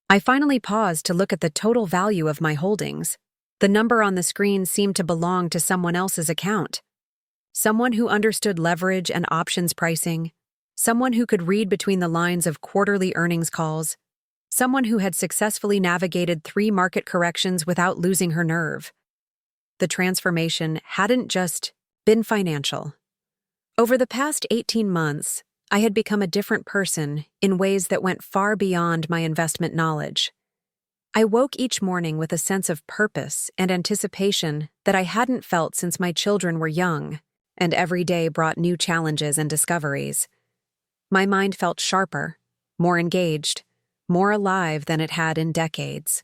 I finally paused to look at the total value of my holdings, the number on the screen seemed to belong to someone else's account. Someone who understood leverage and options pricing, someone who could read between the lines of quarterly earnings calls, someone who had successfully navigated 3 market corrections without losing her nerve. The transformation hadn't just been financial. Over the past 18 months, I had become a different person in ways that went far beyond my investment knowledge. I woke each morning with a sense of purpose and anticipation that I hadn't felt since my children were young, and every day brought new challenges and discoveries. My mind felt sharper, more engaged, more alive than it had in decades.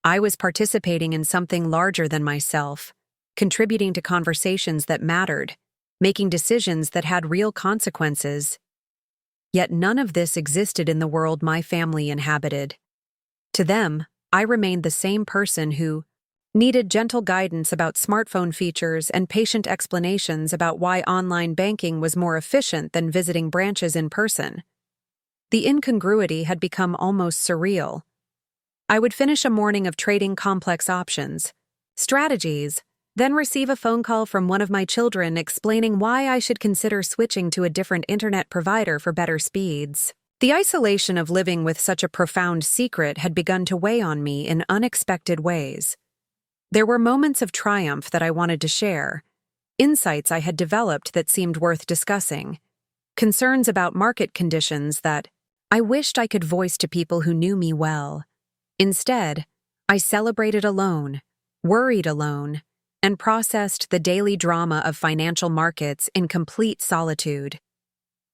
I was participating in something larger than myself, contributing to conversations that mattered, making decisions that had real consequences. Yet none of this existed in the world my family inhabited. To them, I remained the same person who needed gentle guidance about smartphone features and patient explanations about why online banking was more efficient than visiting branches in person. The incongruity had become almost surreal. I would finish a morning of trading complex options, strategies, then receive a phone call from one of my children explaining why I should consider switching to a different internet provider for better speeds. The isolation of living with such a profound secret had begun to weigh on me in unexpected ways. There were moments of triumph that I wanted to share, insights I had developed that seemed worth discussing, concerns about market conditions that I wished I could voice to people who knew me well. Instead, I celebrated alone, worried alone, and processed the daily drama of financial markets in complete solitude.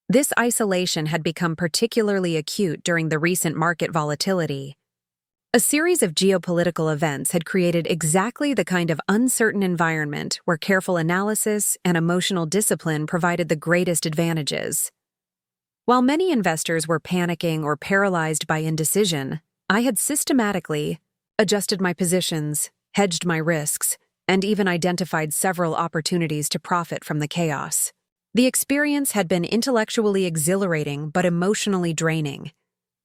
This isolation had become particularly acute during the recent market volatility. A series of geopolitical events had created exactly the kind of uncertain environment where careful analysis and emotional discipline provided the greatest advantages. While many investors were panicking or paralyzed by indecision, I had systematically adjusted my positions, hedged my risks, and even identified several opportunities to profit from the chaos. The experience had been intellectually exhilarating but emotionally draining.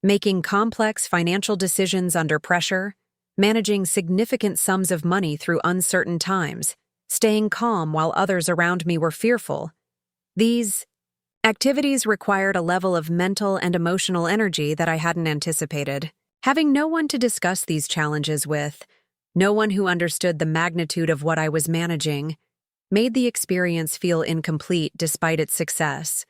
Making complex financial decisions under pressure, managing significant sums of money through uncertain times, staying calm while others around me were fearful. These activities required a level of mental and emotional energy that I hadn't anticipated. Having no one to discuss these challenges with, no one who understood the magnitude of what I was managing, made the experience feel incomplete despite its success.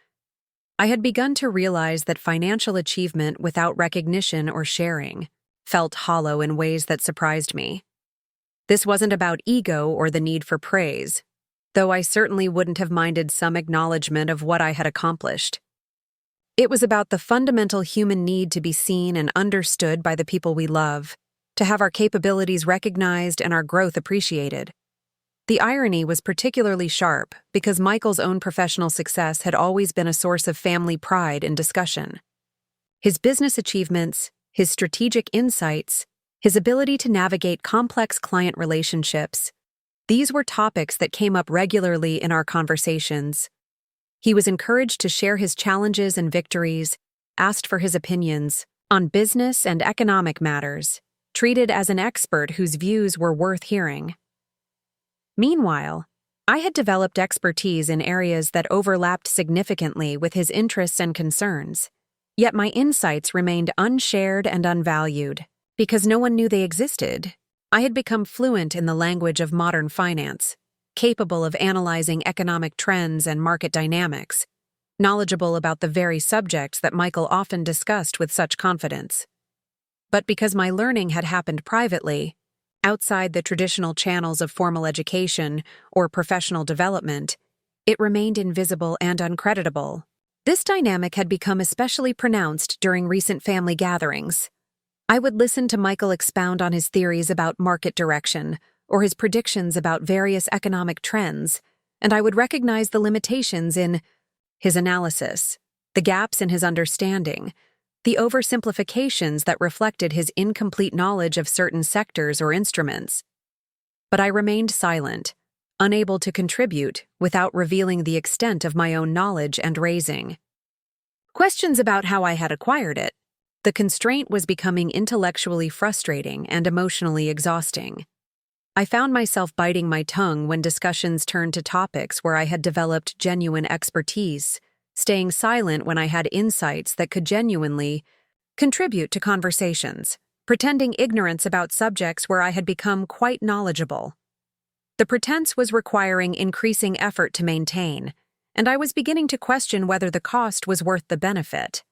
I had begun to realize that financial achievement without recognition or sharing felt hollow in ways that surprised me. This wasn't about ego or the need for praise, though I certainly wouldn't have minded some acknowledgement of what I had accomplished. It was about the fundamental human need to be seen and understood by the people we love, to have our capabilities recognized and our growth appreciated. The irony was particularly sharp because Michael's own professional success had always been a source of family pride and discussion. His business achievements, his strategic insights, his ability to navigate complex client relationships, these were topics that came up regularly in our conversations. He was encouraged to share his challenges and victories, asked for his opinions on business and economic matters, treated as an expert whose views were worth hearing. Meanwhile, I had developed expertise in areas that overlapped significantly with his interests and concerns, yet my insights remained unshared and unvalued. Because no one knew they existed, I had become fluent in the language of modern finance, capable of analyzing economic trends and market dynamics, knowledgeable about the very subjects that Michael often discussed with such confidence. But because my learning had happened privately, outside the traditional channels of formal education or professional development, it remained invisible and uncreditable. This dynamic had become especially pronounced during recent family gatherings. I would listen to Michael expound on his theories about market direction or his predictions about various economic trends, and I would recognize the limitations in his analysis, the gaps in his understanding, the oversimplifications that reflected his incomplete knowledge of certain sectors or instruments. But I remained silent, unable to contribute without revealing the extent of my own knowledge and raising questions about how I had acquired it. The constraint was becoming intellectually frustrating and emotionally exhausting. I found myself biting my tongue when discussions turned to topics where I had developed genuine expertise, staying silent when I had insights that could genuinely contribute to conversations, pretending ignorance about subjects where I had become quite knowledgeable. The pretense was requiring increasing effort to maintain, and I was beginning to question whether the cost was worth the benefit.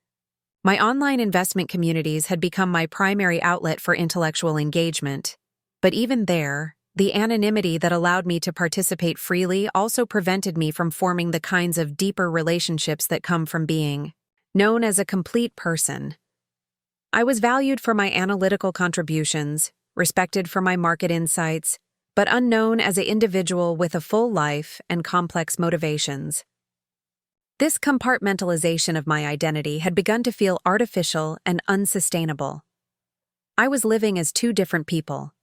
My online investment communities had become my primary outlet for intellectual engagement, but even there, the anonymity that allowed me to participate freely also prevented me from forming the kinds of deeper relationships that come from being known as a complete person. I was valued for my analytical contributions, respected for my market insights, but unknown as an individual with a full life and complex motivations. This compartmentalization of my identity had begun to feel artificial and unsustainable. I was living as two different people: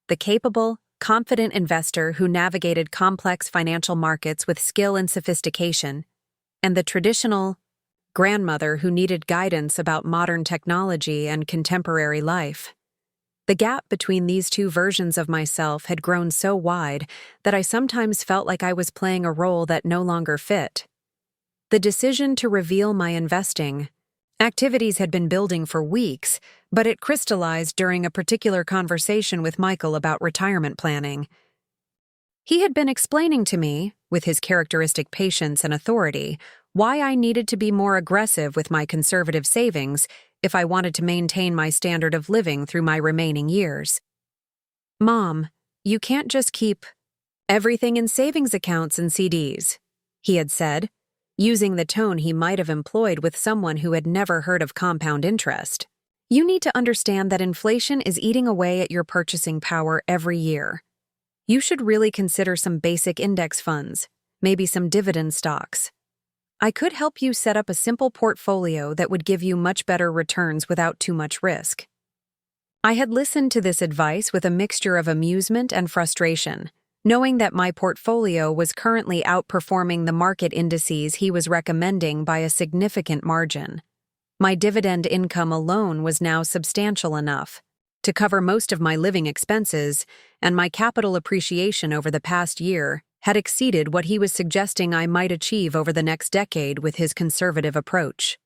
the capable, confident investor who navigated complex financial markets with skill and sophistication, and the traditional grandmother who needed guidance about modern technology and contemporary life. The gap between these two versions of myself had grown so wide that I sometimes felt like I was playing a role that no longer fit. The decision to reveal my investing activities had been building for weeks, but it crystallized during a particular conversation with Michael about retirement planning. He had been explaining to me, with his characteristic patience and authority, why I needed to be more aggressive with my conservative savings if I wanted to maintain my standard of living through my remaining years. "Mom, you can't just keep everything in savings accounts and CDs," he had said, using the tone he might have employed with someone who had never heard of compound interest. "You need to understand that inflation is eating away at your purchasing power every year. You should really consider some basic index funds, maybe some dividend stocks. I could help you set up a simple portfolio that would give you much better returns without too much risk." I had listened to this advice with a mixture of amusement and frustration, knowing that my portfolio was currently outperforming the market indices he was recommending by a significant margin. My dividend income alone was now substantial enough to cover most of my living expenses, and my capital appreciation over the past year had exceeded what he was suggesting I might achieve over the next decade with his conservative approach.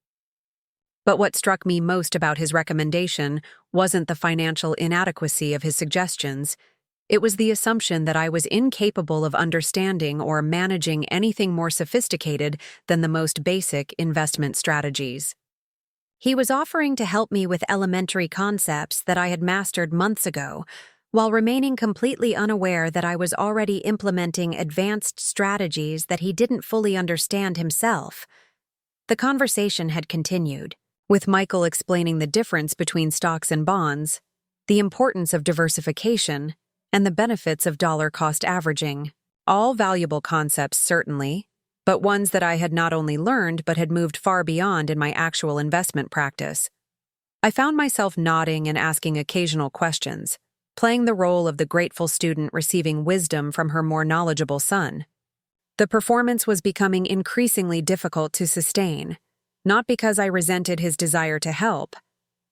But what struck me most about his recommendation wasn't the financial inadequacy of his suggestions. It was the assumption that I was incapable of understanding or managing anything more sophisticated than the most basic investment strategies. He was offering to help me with elementary concepts that I had mastered months ago, while remaining completely unaware that I was already implementing advanced strategies that he didn't fully understand himself. The conversation had continued, with Michael explaining the difference between stocks and bonds, the importance of diversification, and the benefits of dollar-cost averaging. All valuable concepts, certainly, but ones that I had not only learned but had moved far beyond in my actual investment practice. I found myself nodding and asking occasional questions, playing the role of the grateful student receiving wisdom from her more knowledgeable son. The performance was becoming increasingly difficult to sustain, not because I resented his desire to help,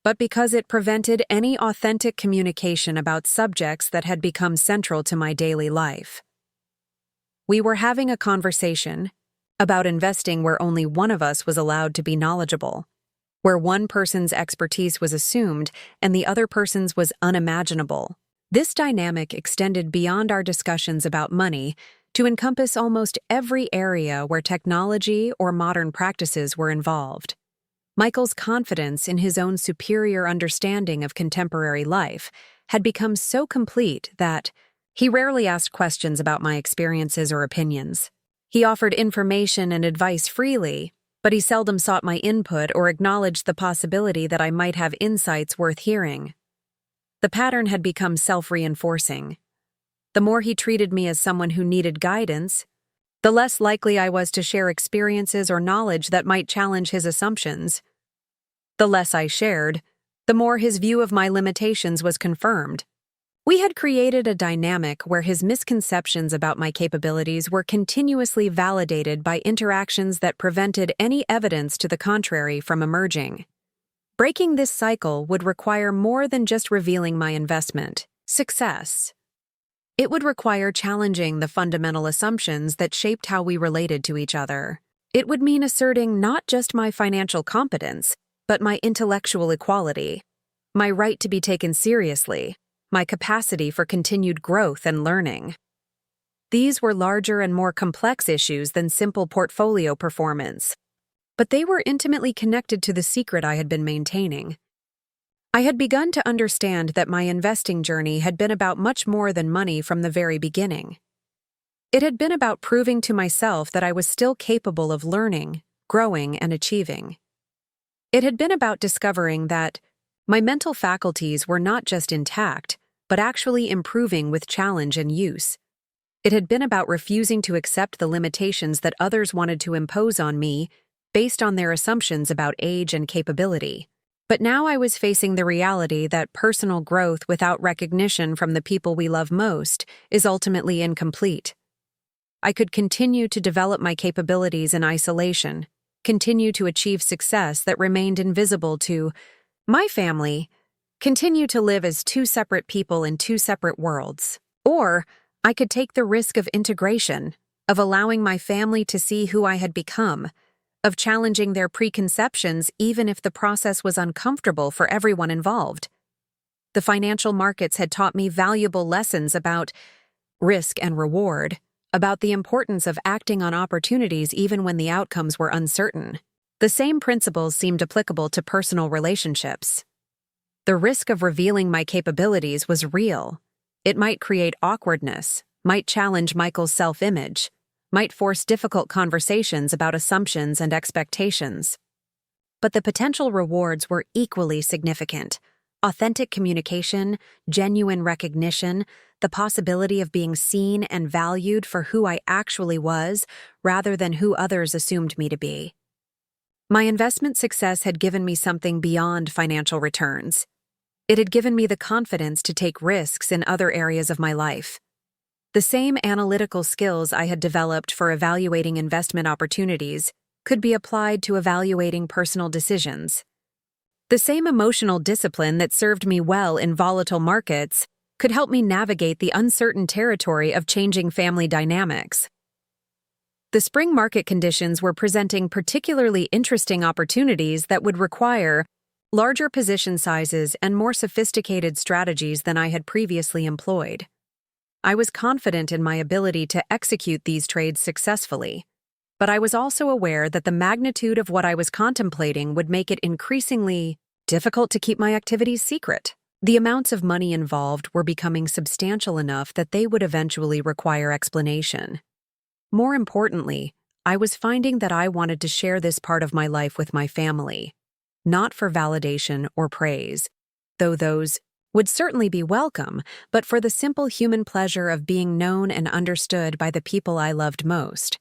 but because it prevented any authentic communication about subjects that had become central to my daily life. We were having a conversation about investing where only one of us was allowed to be knowledgeable, where one person's expertise was assumed and the other person's was unimaginable. This dynamic extended beyond our discussions about money to encompass almost every area where technology or modern practices were involved. Michael's confidence in his own superior understanding of contemporary life had become so complete that he rarely asked questions about my experiences or opinions. He offered information and advice freely, but he seldom sought my input or acknowledged the possibility that I might have insights worth hearing. The pattern had become self-reinforcing. The more he treated me as someone who needed guidance, the less likely I was to share experiences or knowledge that might challenge his assumptions. The less I shared, the more his view of my limitations was confirmed. We had created a dynamic where his misconceptions about my capabilities were continuously validated by interactions that prevented any evidence to the contrary from emerging. Breaking this cycle would require more than just revealing my investment success. It would require challenging the fundamental assumptions that shaped how we related to each other. It would mean asserting not just my financial competence, but my intellectual equality, my right to be taken seriously, my capacity for continued growth and learning. These were larger and more complex issues than simple portfolio performance, but they were intimately connected to the secret I had been maintaining. I had begun to understand that my investing journey had been about much more than money from the very beginning. It had been about proving to myself that I was still capable of learning, growing, and achieving. It had been about discovering that my mental faculties were not just intact, but actually improving with challenge and use. It had been about refusing to accept the limitations that others wanted to impose on me based on their assumptions about age and capability. But now I was facing the reality that personal growth without recognition from the people we love most is ultimately incomplete. I could continue to develop my capabilities in isolation, continue to achieve success that remained invisible to my family, continue to live as two separate people in two separate worlds. Or I could take the risk of integration, of allowing my family to see who I had become, of challenging their preconceptions even if the process was uncomfortable for everyone involved. The financial markets had taught me valuable lessons about risk and reward, about the importance of acting on opportunities even when the outcomes were uncertain. The same principles seemed applicable to personal relationships. The risk of revealing my capabilities was real. It might create awkwardness, might challenge Michael's self-image, might force difficult conversations about assumptions and expectations. But the potential rewards were equally significant. Authentic communication, genuine recognition, the possibility of being seen and valued for who I actually was rather than who others assumed me to be. My investment success had given me something beyond financial returns. It had given me the confidence to take risks in other areas of my life. The same analytical skills I had developed for evaluating investment opportunities could be applied to evaluating personal decisions. The same emotional discipline that served me well in volatile markets could help me navigate the uncertain territory of changing family dynamics. The spring market conditions were presenting particularly interesting opportunities that would require larger position sizes and more sophisticated strategies than I had previously employed. I was confident in my ability to execute these trades successfully, but I was also aware that the magnitude of what I was contemplating would make it increasingly difficult to keep my activities secret. The amounts of money involved were becoming substantial enough that they would eventually require explanation. More importantly, I was finding that I wanted to share this part of my life with my family, not for validation or praise, though those would certainly be welcome, but for the simple human pleasure of being known and understood by the people I loved most.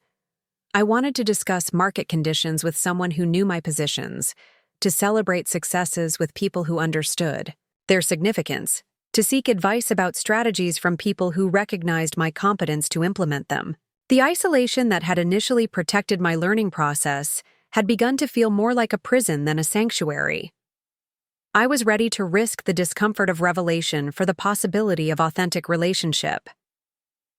I wanted to discuss market conditions with someone who knew my positions, to celebrate successes with people who understood their significance, to seek advice about strategies from people who recognized my competence to implement them. The isolation that had initially protected my learning process had begun to feel more like a prison than a sanctuary. I was ready to risk the discomfort of revelation for the possibility of authentic relationship.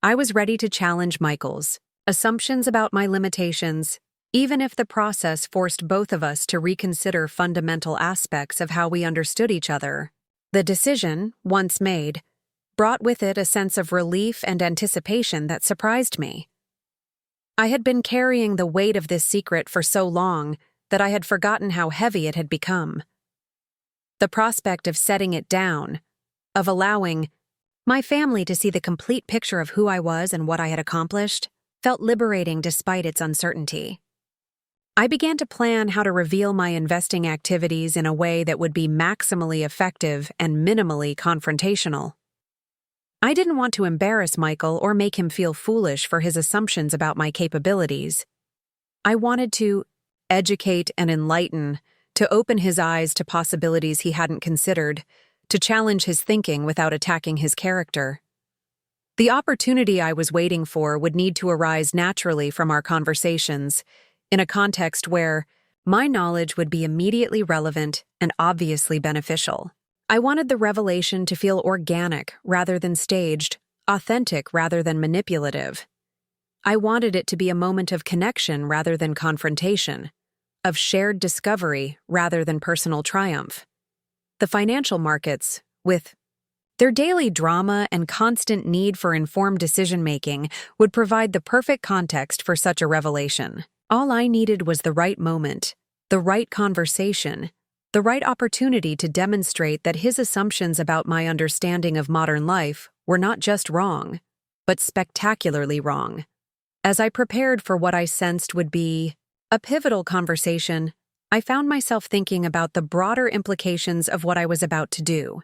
I was ready to challenge Michael's assumptions about my limitations, even if the process forced both of us to reconsider fundamental aspects of how we understood each other. The decision, once made, brought with it a sense of relief and anticipation that surprised me. I had been carrying the weight of this secret for so long that I had forgotten how heavy it had become. The prospect of setting it down, of allowing my family to see the complete picture of who I was and what I had accomplished, felt liberating despite its uncertainty. I began to plan how to reveal my investing activities in a way that would be maximally effective and minimally confrontational. I didn't want to embarrass Michael or make him feel foolish for his assumptions about my capabilities. I wanted to educate and enlighten, to open his eyes to possibilities he hadn't considered, to challenge his thinking without attacking his character. The opportunity I was waiting for would need to arise naturally from our conversations, in a context where my knowledge would be immediately relevant and obviously beneficial. I wanted the revelation to feel organic rather than staged, authentic rather than manipulative. I wanted it to be a moment of connection rather than confrontation, of shared discovery rather than personal triumph. The financial markets, with their daily drama and constant need for informed decision-making, would provide the perfect context for such a revelation. All I needed was the right moment, the right conversation, the right opportunity to demonstrate that his assumptions about my understanding of modern life were not just wrong, but spectacularly wrong. As I prepared for what I sensed would be a pivotal conversation, I found myself thinking about the broader implications of what I was about to do.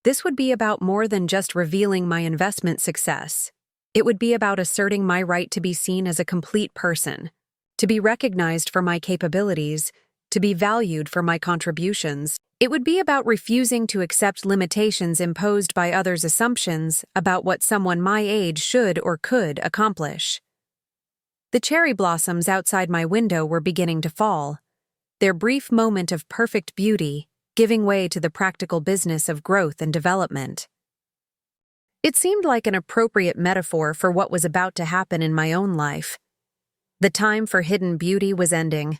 This would be about more than just revealing my investment success. It would be about asserting my right to be seen as a complete person, to be recognized for my capabilities, to be valued for my contributions. It would be about refusing to accept limitations imposed by others' assumptions about what someone my age should or could accomplish. The cherry blossoms outside my window were beginning to fall, their brief moment of perfect beauty giving way to the practical business of growth and development. It seemed like an appropriate metaphor for what was about to happen in my own life. The time for hidden beauty was ending.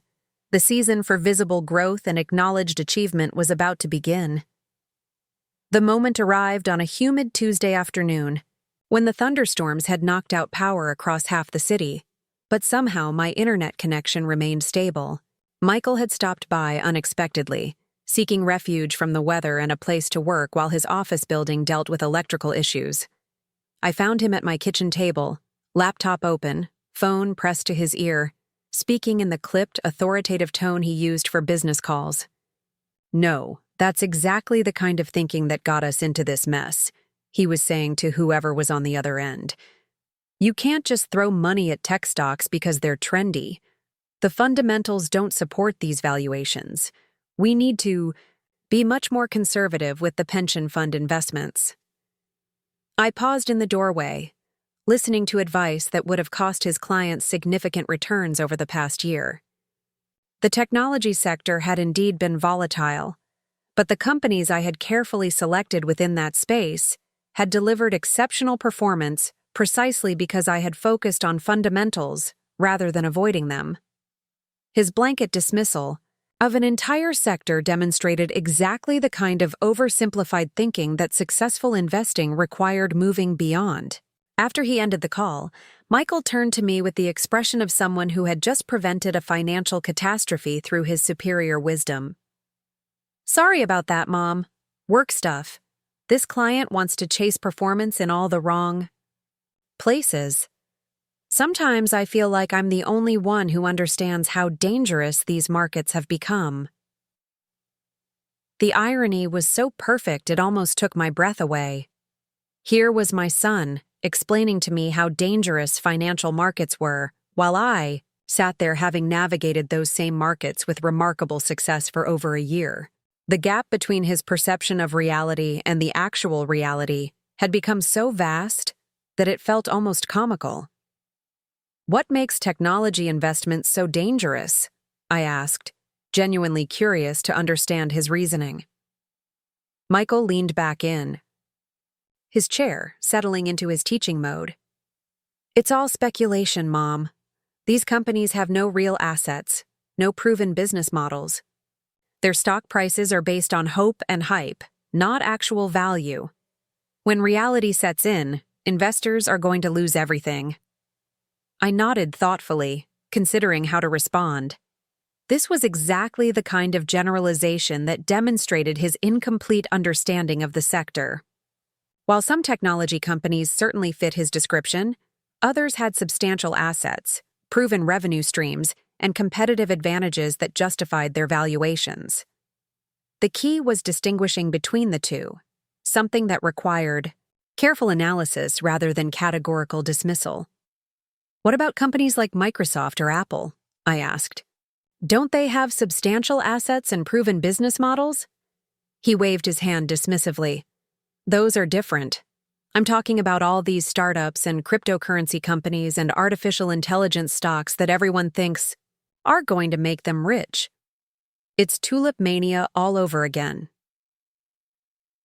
The season for visible growth and acknowledged achievement was about to begin. The moment arrived on a humid Tuesday afternoon, when the thunderstorms had knocked out power across half the city, but somehow my internet connection remained stable. Michael had stopped by unexpectedly, seeking refuge from the weather and a place to work while his office building dealt with electrical issues. I found him at my kitchen table, laptop open, phone pressed to his ear, speaking in the clipped, authoritative tone he used for business calls. "No, that's exactly the kind of thinking that got us into this mess," he was saying to whoever was on the other end. "You can't just throw money at tech stocks because they're trendy. The fundamentals don't support these valuations. We need to be much more conservative with the pension fund investments." I paused in the doorway, listening to advice that would have cost his clients significant returns over the past year. The technology sector had indeed been volatile, but the companies I had carefully selected within that space had delivered exceptional performance precisely because I had focused on fundamentals rather than avoiding them. His blanket dismissal of an entire sector demonstrated exactly the kind of oversimplified thinking that successful investing required moving beyond. After he ended the call, Michael turned to me with the expression of someone who had just prevented a financial catastrophe through his superior wisdom. "Sorry about that, Mom. Work stuff. This client wants to chase performance in all the wrong places. Sometimes I feel like I'm the only one who understands how dangerous these markets have become." The irony was so perfect it almost took my breath away. Here was my son, explaining to me how dangerous financial markets were, while I sat there having navigated those same markets with remarkable success for over a year. The gap between his perception of reality and the actual reality had become so vast that it felt almost comical. "What makes technology investments so dangerous?" I asked, genuinely curious to understand his reasoning. Michael leaned back in, his chair settling into his teaching mode. "It's all speculation, Mom. These companies have no real assets, no proven business models. Their stock prices are based on hope and hype, not actual value. When reality sets in, investors are going to lose everything." I nodded thoughtfully, considering how to respond. This was exactly the kind of generalization that demonstrated his incomplete understanding of the sector. While some technology companies certainly fit his description, others had substantial assets, proven revenue streams, and competitive advantages that justified their valuations. The key was distinguishing between the two, something that required careful analysis rather than categorical dismissal. "What about companies like Microsoft or Apple?" I asked. "Don't they have substantial assets and proven business models?" He waved his hand dismissively. "Those are different. I'm talking about all these startups and cryptocurrency companies and artificial intelligence stocks that everyone thinks are going to make them rich. It's tulip mania all over again."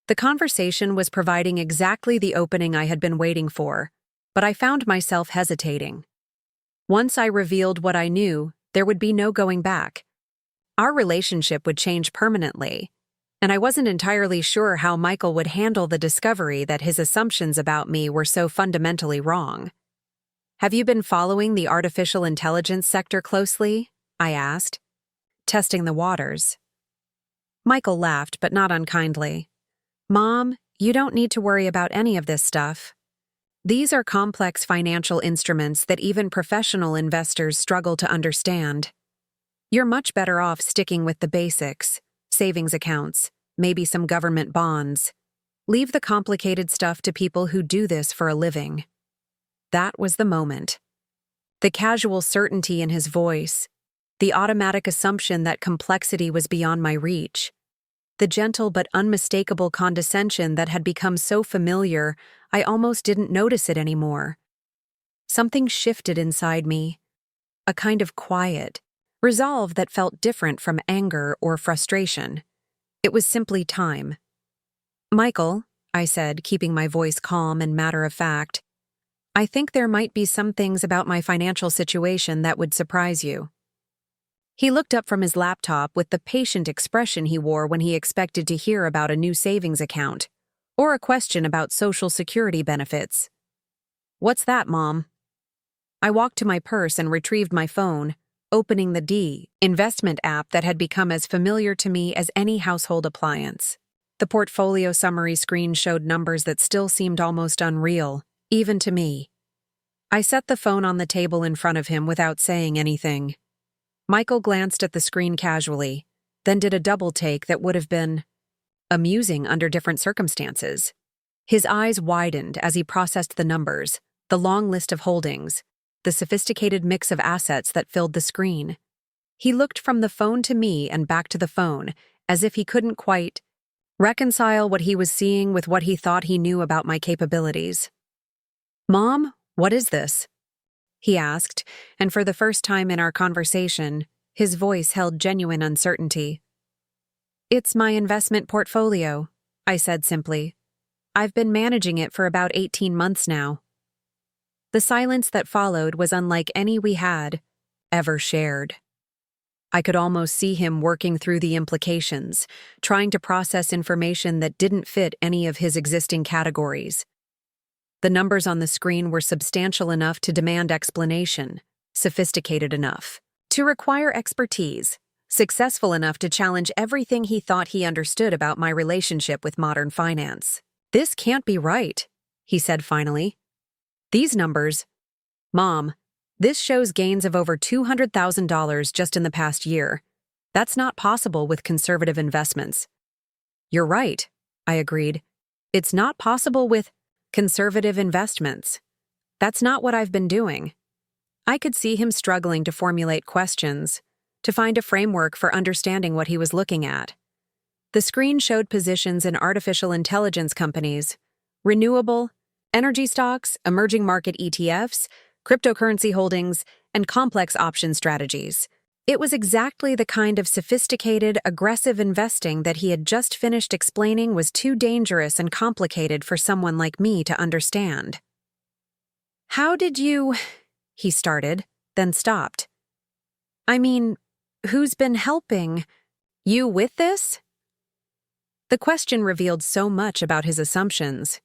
The conversation was providing exactly the opening I had been waiting for, but I found myself hesitating. Once I revealed what I knew, there would be no going back. Our relationship would change permanently, and I wasn't entirely sure how Michael would handle the discovery that his assumptions about me were so fundamentally wrong. "Have you been following the artificial intelligence sector closely?" I asked, testing the waters. Michael laughed, but not unkindly. "Mom, you don't need to worry about any of this stuff. These are complex financial instruments that even professional investors struggle to understand. You're much better off sticking with the basics, savings accounts, maybe some government bonds. Leave the complicated stuff to people who do this for a living. That was the moment. The casual certainty in his voice, the automatic assumption that complexity was beyond my reach, the gentle but unmistakable condescension that had become so familiar I almost didn't notice it anymore. Something shifted inside me, a kind of quiet, resolve that felt different from anger or frustration. It was simply time. "Michael," I said, keeping my voice calm and matter-of-fact, "I think there might be some things about my financial situation that would surprise you." He looked up from his laptop with the patient expression he wore when he expected to hear about a new savings account or a question about Social Security benefits. "What's that, Mom?" I walked to my purse and retrieved my phone, opening the investment app that had become as familiar to me as any household appliance. The portfolio summary screen showed numbers that still seemed almost unreal, even to me. I set the phone on the table in front of him without saying anything. Michael glanced at the screen casually, then did a double take that would have been amusing under different circumstances. His eyes widened as he processed the numbers, the long list of holdings, the sophisticated mix of assets that filled the screen. He looked from the phone to me and back to the phone, as if he couldn't quite reconcile what he was seeing with what he thought he knew about my capabilities. "Mom, what is this?" he asked, and for the first time in our conversation, his voice held genuine uncertainty. "It's my investment portfolio," I said simply. "I've been managing it for about 18 months now." The silence that followed was unlike any we had ever shared. I could almost see him working through the implications, trying to process information that didn't fit any of his existing categories. The numbers on the screen were substantial enough to demand explanation, sophisticated enough to require expertise, successful enough to challenge everything he thought he understood about my relationship with modern finance. "This can't be right," he said finally. "These numbers, Mom, this shows gains of over $200,000 just in the past year. That's not possible with conservative investments." "You're right," I agreed. "It's not possible with conservative investments. That's not what I've been doing." I could see him struggling to formulate questions, to find a framework for understanding what he was looking at. The screen showed positions in artificial intelligence companies, renewable energy stocks, emerging market ETFs, cryptocurrency holdings, and complex option strategies. It was exactly the kind of sophisticated, aggressive investing that he had just finished explaining was too dangerous and complicated for someone like me to understand. "How did you—" he started, then stopped. "I mean, who's been helping you with this?" The question revealed so much about his assumptions.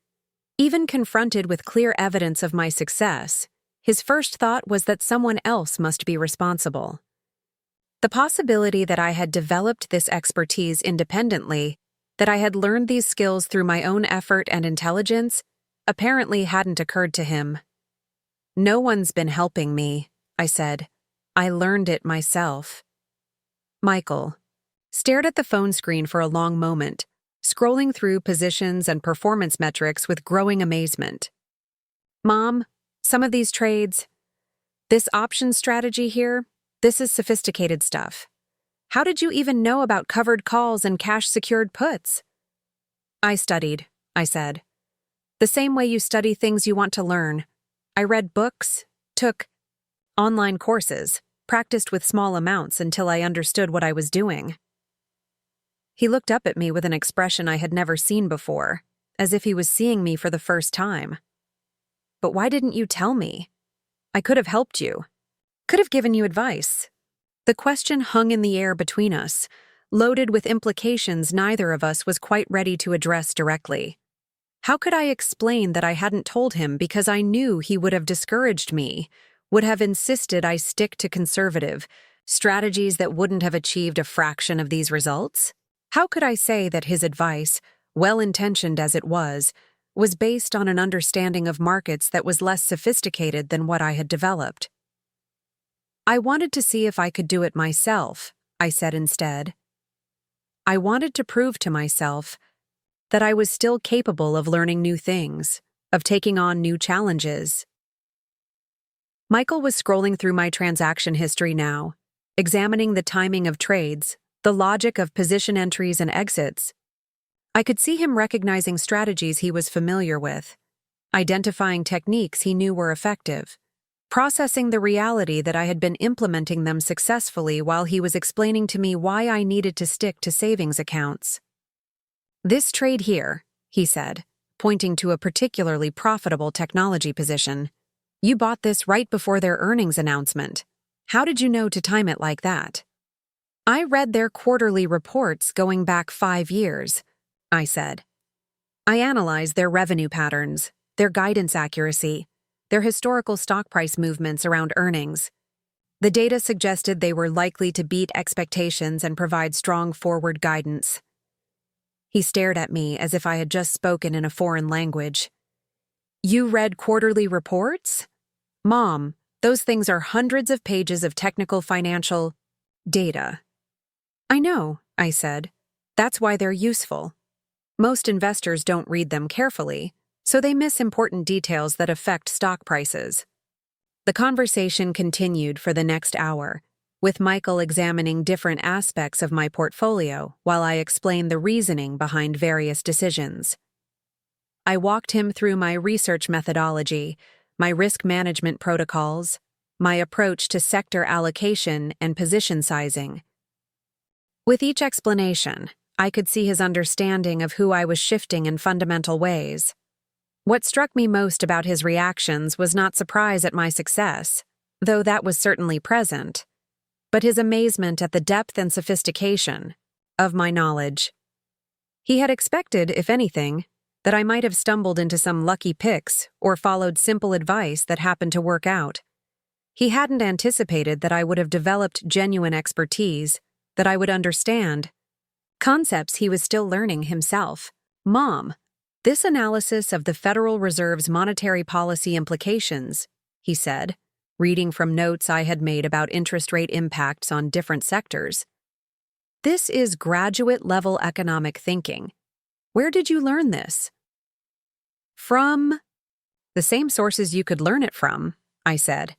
Even confronted with clear evidence of my success, his first thought was that someone else must be responsible. The possibility that I had developed this expertise independently, that I had learned these skills through my own effort and intelligence, apparently hadn't occurred to him. "No one's been helping me," I said. "I learned it myself." Michael stared at the phone screen for a long moment, scrolling through positions and performance metrics with growing amazement. "Mom, some of these trades, this option strategy here, this is sophisticated stuff. How did you even know about covered calls and cash-secured puts?" "I studied," I said. "The same way you study things you want to learn. I read books, took online courses, practiced with small amounts until I understood what I was doing." He looked up at me with an expression I had never seen before, as if he was seeing me for the first time. "But why didn't you tell me? I could have helped you. Could have given you advice." The question hung in the air between us, loaded with implications neither of us was quite ready to address directly. How could I explain that I hadn't told him because I knew he would have discouraged me, would have insisted I stick to conservative strategies that wouldn't have achieved a fraction of these results? How could I say that his advice, well-intentioned as it was based on an understanding of markets that was less sophisticated than what I had developed? I wanted to see if I could do it myself, I said instead. I wanted to prove to myself that I was still capable of learning new things, of taking on new challenges. Michael was scrolling through my transaction history now, examining the timing of trades, the logic of position entries and exits. I could see him recognizing strategies he was familiar with, identifying techniques he knew were effective, processing the reality that I had been implementing them successfully while he was explaining to me why I needed to stick to savings accounts. This trade here, he said, pointing to a particularly profitable technology position. You bought this right before their earnings announcement. How did you know to time it like that? I read their quarterly reports going back 5 years, I said. I analyzed their revenue patterns, their guidance accuracy, their historical stock price movements around earnings. The data suggested they were likely to beat expectations and provide strong forward guidance. He stared at me as if I had just spoken in a foreign language. You read quarterly reports? Mom, those things are hundreds of pages of technical financial data. I know, I said. That's why they're useful. Most investors don't read them carefully, so they miss important details that affect stock prices. The conversation continued for the next hour, with Michael examining different aspects of my portfolio while I explained the reasoning behind various decisions. I walked him through my research methodology, my risk management protocols, my approach to sector allocation and position sizing. With each explanation, I could see his understanding of who I was shifting in fundamental ways. What struck me most about his reactions was not surprise at my success, though that was certainly present, but his amazement at the depth and sophistication of my knowledge. He had expected, if anything, that I might have stumbled into some lucky picks or followed simple advice that happened to work out. He hadn't anticipated that I would have developed genuine expertise, that I would understand concepts he was still learning himself. Mom, this analysis of the Federal Reserve's monetary policy implications, he said, reading from notes I had made about interest rate impacts on different sectors. This is graduate-level economic thinking. Where did you learn this? From the same sources you could learn it from, I said.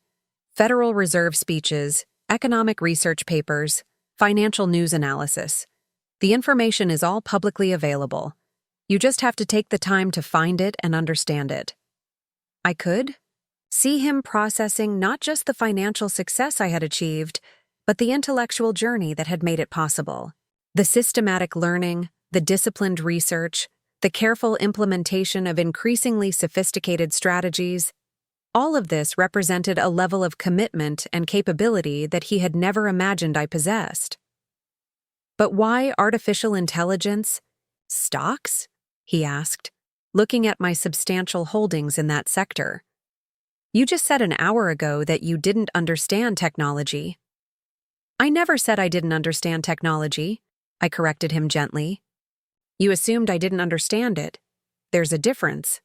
Federal Reserve speeches, economic research papers, financial news analysis. The information is all publicly available. You just have to take the time to find it and understand it. I could see him processing not just the financial success I had achieved, but the intellectual journey that had made it possible. The systematic learning, the disciplined research, the careful implementation of increasingly sophisticated strategies, all of this represented a level of commitment and capability that he had never imagined I possessed. But why artificial intelligence? Stocks? He asked, looking at my substantial holdings in that sector. You just said an hour ago that you didn't understand technology. I never said I didn't understand technology, I corrected him gently. You assumed I didn't understand it. There's a difference.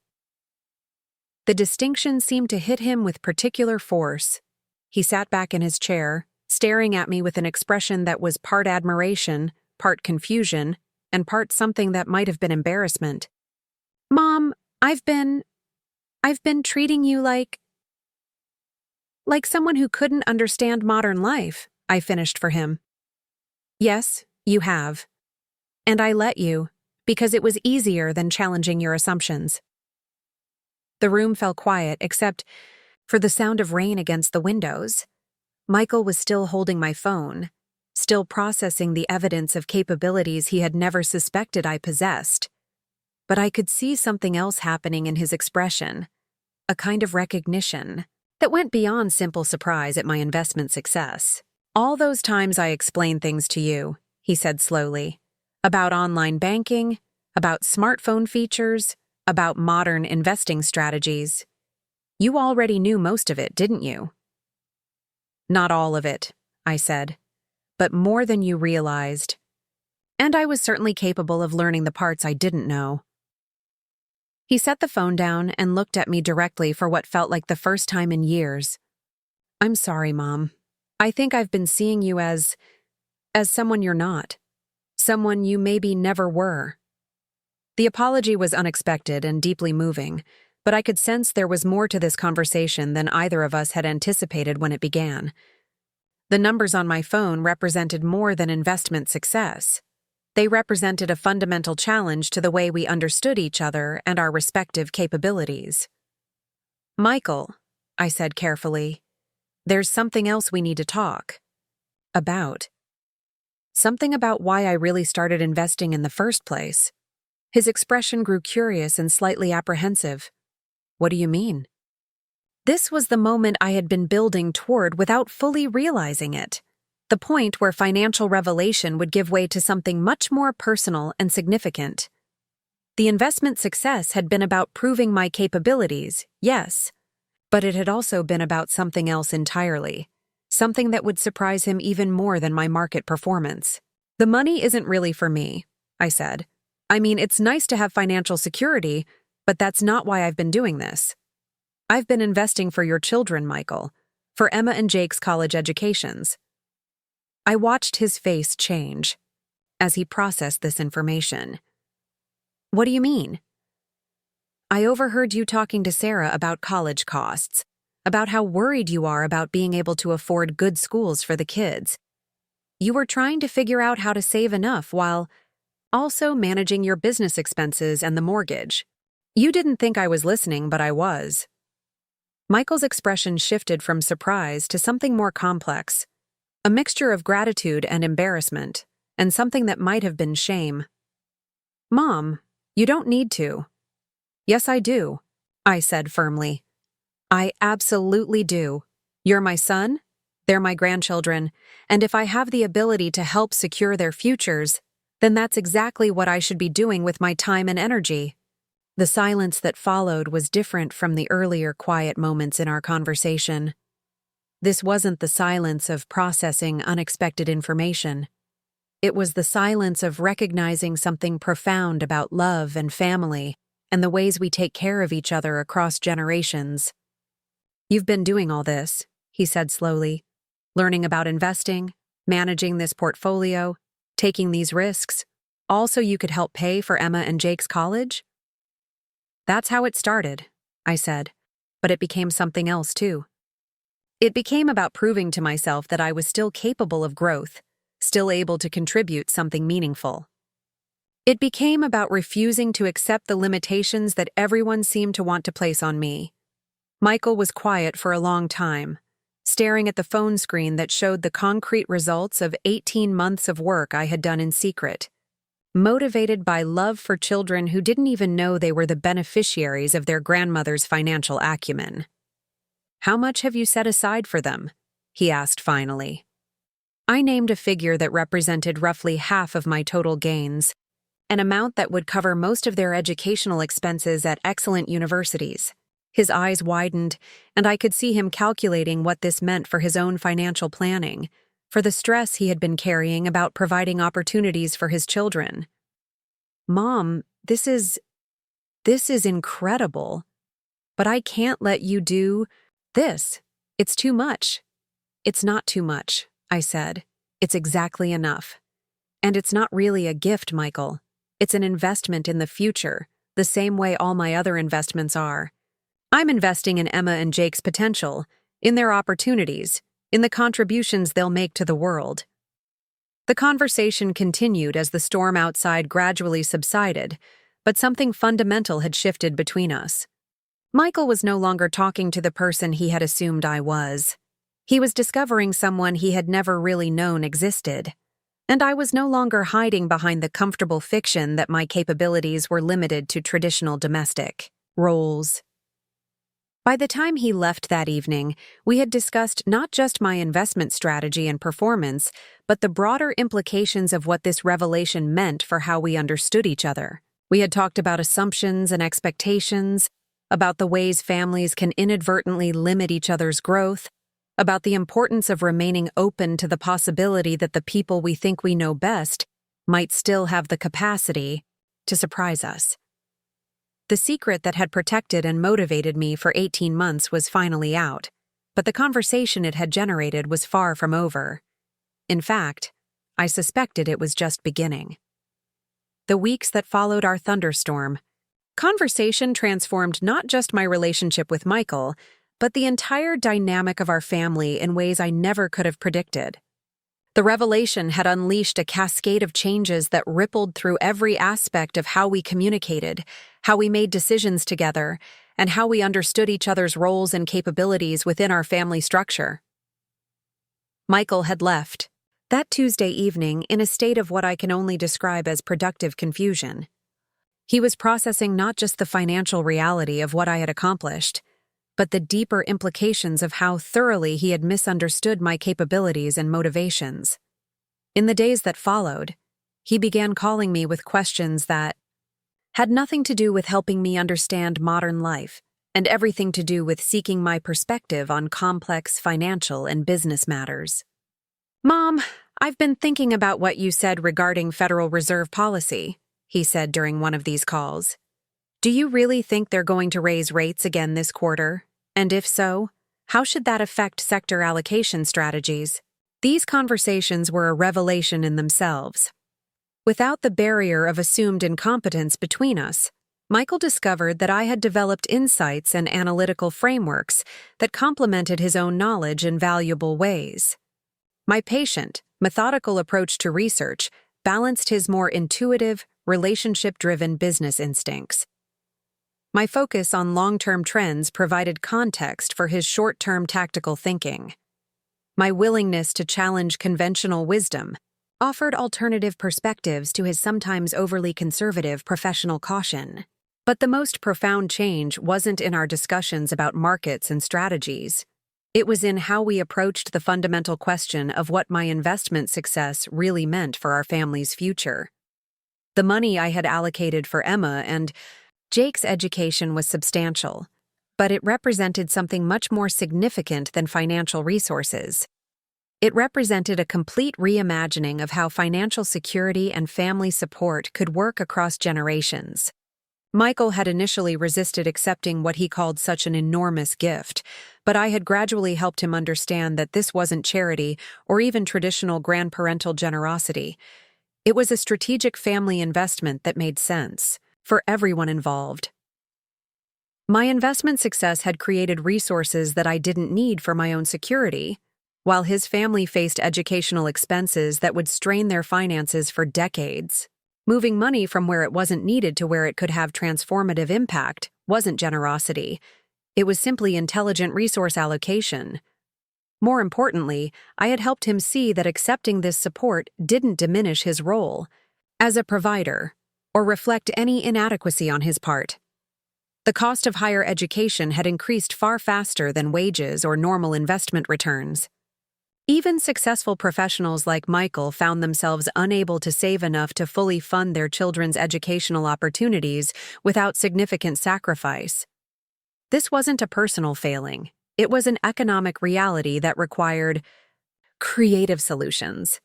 The distinction seemed to hit him with particular force. He sat back in his chair, staring at me with an expression that was part admiration, part confusion, and part something that might have been embarrassment. Mom, I've been treating you like someone who couldn't understand modern life, I finished for him. Yes, you have. And I let you, because it was easier than challenging your assumptions. The room fell quiet except for the sound of rain against the windows. Michael was still holding my phone, still processing the evidence of capabilities he had never suspected I possessed. But I could see something else happening in his expression, a kind of recognition that went beyond simple surprise at my investment success. All those times I explained things to you, he said slowly, about online banking, about smartphone features, about modern investing strategies. You already knew most of it, didn't you? Not all of it, I said, but more than you realized. And I was certainly capable of learning the parts I didn't know. He set the phone down and looked at me directly for what felt like the first time in years. I'm sorry, Mom. I think I've been seeing you as someone you're not. Someone you maybe never were. The apology was unexpected and deeply moving, but I could sense there was more to this conversation than either of us had anticipated when it began. The numbers on my phone represented more than investment success. They represented a fundamental challenge to the way we understood each other and our respective capabilities. "Michael," I said carefully, "there's something else we need to talk about. Something about why I really started investing in the first place." His expression grew curious and slightly apprehensive. "What do you mean?" This was the moment I had been building toward without fully realizing it. The point where financial revelation would give way to something much more personal and significant. The investment success had been about proving my capabilities, yes, but it had also been about something else entirely, something that would surprise him even more than my market performance. "The money isn't really for me," I said. "I mean, it's nice to have financial security, but that's not why I've been doing this. I've been investing for your children, Michael, for Emma and Jake's college educations." I watched his face change as he processed this information. "What do you mean?" "I overheard you talking to Sarah about college costs, about how worried you are about being able to afford good schools for the kids. You were trying to figure out how to save enough while also managing your business expenses and the mortgage. You didn't think I was listening, but I was." Michael's expression shifted from surprise to something more complex, a mixture of gratitude and embarrassment, and something that might have been shame. "Mom, you don't need to." "Yes, I do," I said firmly. "I absolutely do. You're my son, they're my grandchildren, and if I have the ability to help secure their futures, then that's exactly what I should be doing with my time and energy." The silence that followed was different from the earlier quiet moments in our conversation. This wasn't the silence of processing unexpected information. It was the silence of recognizing something profound about love and family and the ways we take care of each other across generations. "You've been doing all this," he said slowly, "learning about investing, managing this portfolio, taking these risks, all so you could help pay for Emma and Jake's college?" "That's how it started," I said, "but it became something else too. It became about proving to myself that I was still capable of growth, still able to contribute something meaningful. It became about refusing to accept the limitations that everyone seemed to want to place on me." Michael was quiet for a long time, staring at the phone screen that showed the concrete results of 18 months of work I had done in secret, motivated by love for children who didn't even know they were the beneficiaries of their grandmother's financial acumen. "How much have you set aside for them?" he asked finally. I named a figure that represented roughly half of my total gains, an amount that would cover most of their educational expenses at excellent universities. His eyes widened, and I could see him calculating what this meant for his own financial planning, for the stress he had been carrying about providing opportunities for his children. "Mom, this is incredible. But I can't let you do this. It's too much." "It's not too much," I said. "It's exactly enough. And it's not really a gift, Michael. It's an investment in the future, the same way all my other investments are. I'm investing in Emma and Jake's potential, in their opportunities, in the contributions they'll make to the world." The conversation continued as the storm outside gradually subsided, but something fundamental had shifted between us. Michael was no longer talking to the person he had assumed I was. He was discovering someone he had never really known existed. And I was no longer hiding behind the comfortable fiction that my capabilities were limited to traditional domestic roles. By the time he left that evening, we had discussed not just my investment strategy and performance, but the broader implications of what this revelation meant for how we understood each other. We had talked about assumptions and expectations, about the ways families can inadvertently limit each other's growth, about the importance of remaining open to the possibility that the people we think we know best might still have the capacity to surprise us. The secret that had protected and motivated me for 18 months was finally out, but the conversation it had generated was far from over. In fact, I suspected it was just beginning. The weeks that followed our thunderstorm, conversation transformed not just my relationship with Michael, but the entire dynamic of our family in ways I never could have predicted. The revelation had unleashed a cascade of changes that rippled through every aspect of how we communicated, how we made decisions together, and how we understood each other's roles and capabilities within our family structure. Michael had left that Tuesday evening in a state of what I can only describe as productive confusion. He was processing not just the financial reality of what I had accomplished, but the deeper implications of how thoroughly he had misunderstood my capabilities and motivations. In the days that followed, he began calling me with questions that had nothing to do with helping me understand modern life and everything to do with seeking my perspective on complex financial and business matters. "Mom, I've been thinking about what you said regarding Federal Reserve policy," he said during one of these calls. "Do you really think they're going to raise rates again this quarter? And if so, how should that affect sector allocation strategies?" These conversations were a revelation in themselves. Without the barrier of assumed incompetence between us, Michael discovered that I had developed insights and analytical frameworks that complemented his own knowledge in valuable ways. My patient, methodical approach to research balanced his more intuitive, relationship-driven business instincts. My focus on long-term trends provided context for his short-term tactical thinking. My willingness to challenge conventional wisdom offered alternative perspectives to his sometimes overly conservative professional caution. But the most profound change wasn't in our discussions about markets and strategies. It was in how we approached the fundamental question of what my investment success really meant for our family's future. The money I had allocated for Emma and Jake's education was substantial, but it represented something much more significant than financial resources. It represented a complete reimagining of how financial security and family support could work across generations. Michael had initially resisted accepting what he called such an enormous gift, but I had gradually helped him understand that this wasn't charity or even traditional grandparental generosity. It was a strategic family investment that made sense for everyone involved. My investment success had created resources that I didn't need for my own security, while his family faced educational expenses that would strain their finances for decades. Moving money from where it wasn't needed to where it could have transformative impact wasn't generosity. It was simply intelligent resource allocation. More importantly, I had helped him see that accepting this support didn't diminish his role as a provider or reflect any inadequacy on his part. The cost of higher education had increased far faster than wages or normal investment returns. Even successful professionals like Michael found themselves unable to save enough to fully fund their children's educational opportunities without significant sacrifice. This wasn't a personal failing. It was an economic reality that required creative solutions.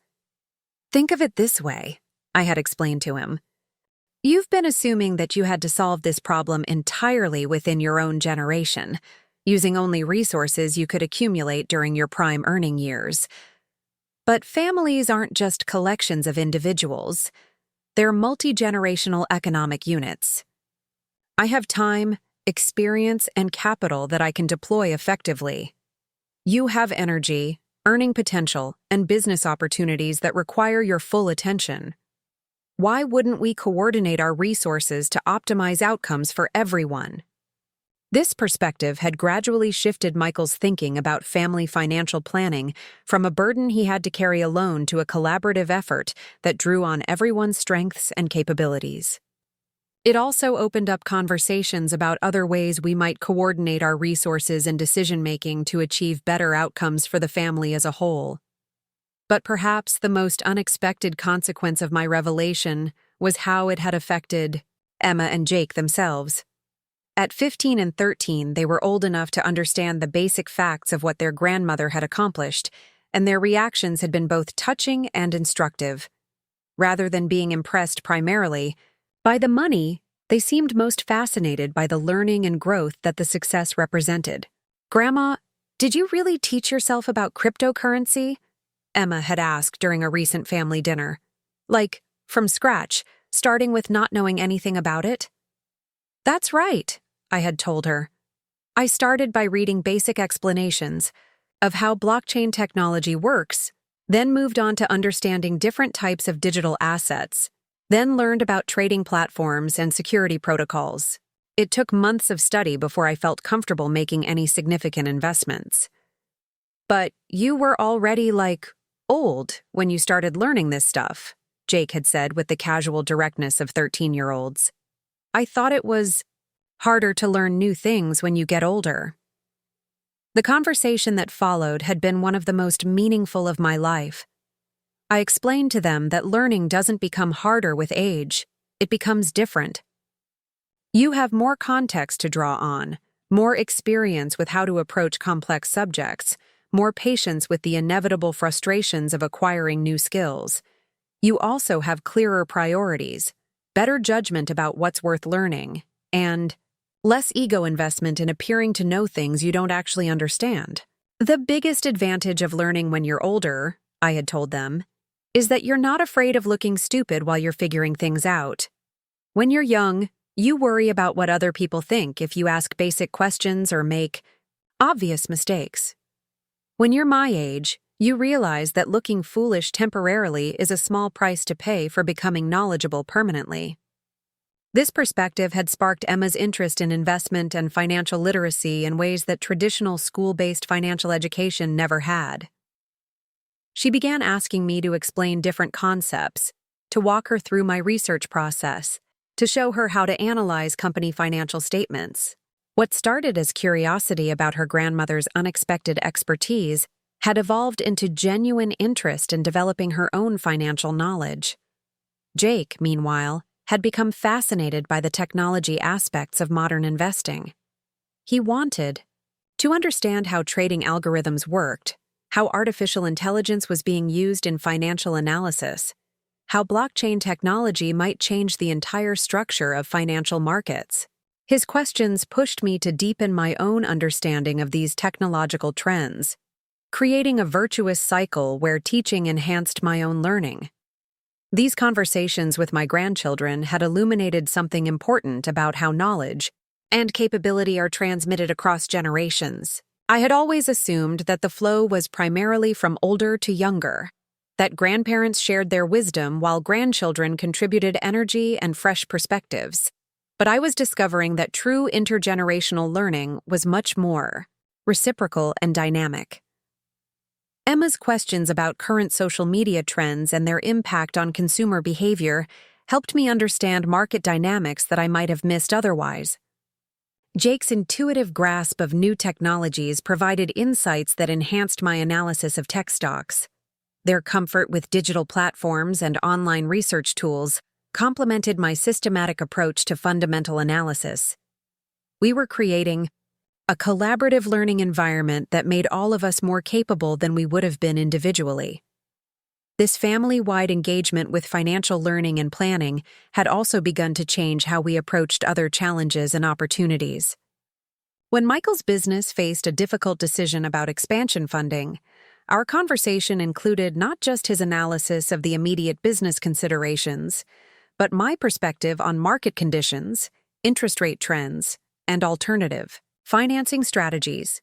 "Think of it this way," I had explained to him. "You've been assuming that you had to solve this problem entirely within your own generation, using only resources you could accumulate during your prime earning years. But families aren't just collections of individuals. They're multi-generational economic units. I have time, experience, and capital that I can deploy effectively. You have energy, earning potential, and business opportunities that require your full attention. Why wouldn't we coordinate our resources to optimize outcomes for everyone?" This perspective had gradually shifted Michael's thinking about family financial planning from a burden he had to carry alone to a collaborative effort that drew on everyone's strengths and capabilities. It also opened up conversations about other ways we might coordinate our resources and decision-making to achieve better outcomes for the family as a whole. But perhaps the most unexpected consequence of my revelation was how it had affected Emma and Jake themselves. At 15 and 13, they were old enough to understand the basic facts of what their grandmother had accomplished, and their reactions had been both touching and instructive. Rather than being impressed primarily by the money, they seemed most fascinated by the learning and growth that the success represented. "Grandma, Did you really teach yourself about cryptocurrency? Emma had asked during a recent family dinner. Like, from scratch, starting with not knowing anything about it? That's right, I had told her. I started by reading basic explanations of how blockchain technology works, then moved on to understanding different types of digital assets, then learned about trading platforms and security protocols. It took months of study before I felt comfortable making any significant investments. But you were already, old when you started learning this stuff, Jake had said with the casual directness of 13-year-olds. I thought it was harder to learn new things when you get older. The conversation that followed had been one of the most meaningful of my life. I explained to them that learning doesn't become harder with age, it becomes different. You have more context to draw on, more experience with how to approach complex subjects, more patience with the inevitable frustrations of acquiring new skills. You also have clearer priorities, better judgment about what's worth learning, and less ego investment in appearing to know things you don't actually understand. The biggest advantage of learning when you're older, I had told them, is that you're not afraid of looking stupid while you're figuring things out. When you're young, you worry about what other people think if you ask basic questions or make obvious mistakes. When you're my age, you realize that looking foolish temporarily is a small price to pay for becoming knowledgeable permanently. This perspective had sparked Emma's interest in investment and financial literacy in ways that traditional school-based financial education never had. She began asking me to explain different concepts, to walk her through my research process, to show her how to analyze company financial statements. What started as curiosity about her grandmother's unexpected expertise had evolved into genuine interest in developing her own financial knowledge. Jake, meanwhile, had become fascinated by the technology aspects of modern investing. He wanted to understand how trading algorithms worked, how artificial intelligence was being used in financial analysis, how blockchain technology might change the entire structure of financial markets. His questions pushed me to deepen my own understanding of these technological trends, creating a virtuous cycle where teaching enhanced my own learning. These conversations with my grandchildren had illuminated something important about how knowledge and capability are transmitted across generations. I had always assumed that the flow was primarily from older to younger, that grandparents shared their wisdom while grandchildren contributed energy and fresh perspectives. But I was discovering that true intergenerational learning was much more reciprocal and dynamic. Emma's questions about current social media trends and their impact on consumer behavior helped me understand market dynamics that I might have missed otherwise. Jake's intuitive grasp of new technologies provided insights that enhanced my analysis of tech stocks. Their comfort with digital platforms and online research tools complemented my systematic approach to fundamental analysis. We were creating a collaborative learning environment that made all of us more capable than we would have been individually. This family-wide engagement with financial learning and planning had also begun to change how we approached other challenges and opportunities. When Michael's business faced a difficult decision about expansion funding, our conversation included not just his analysis of the immediate business considerations, but my perspective on market conditions, interest rate trends, and alternative financing strategies.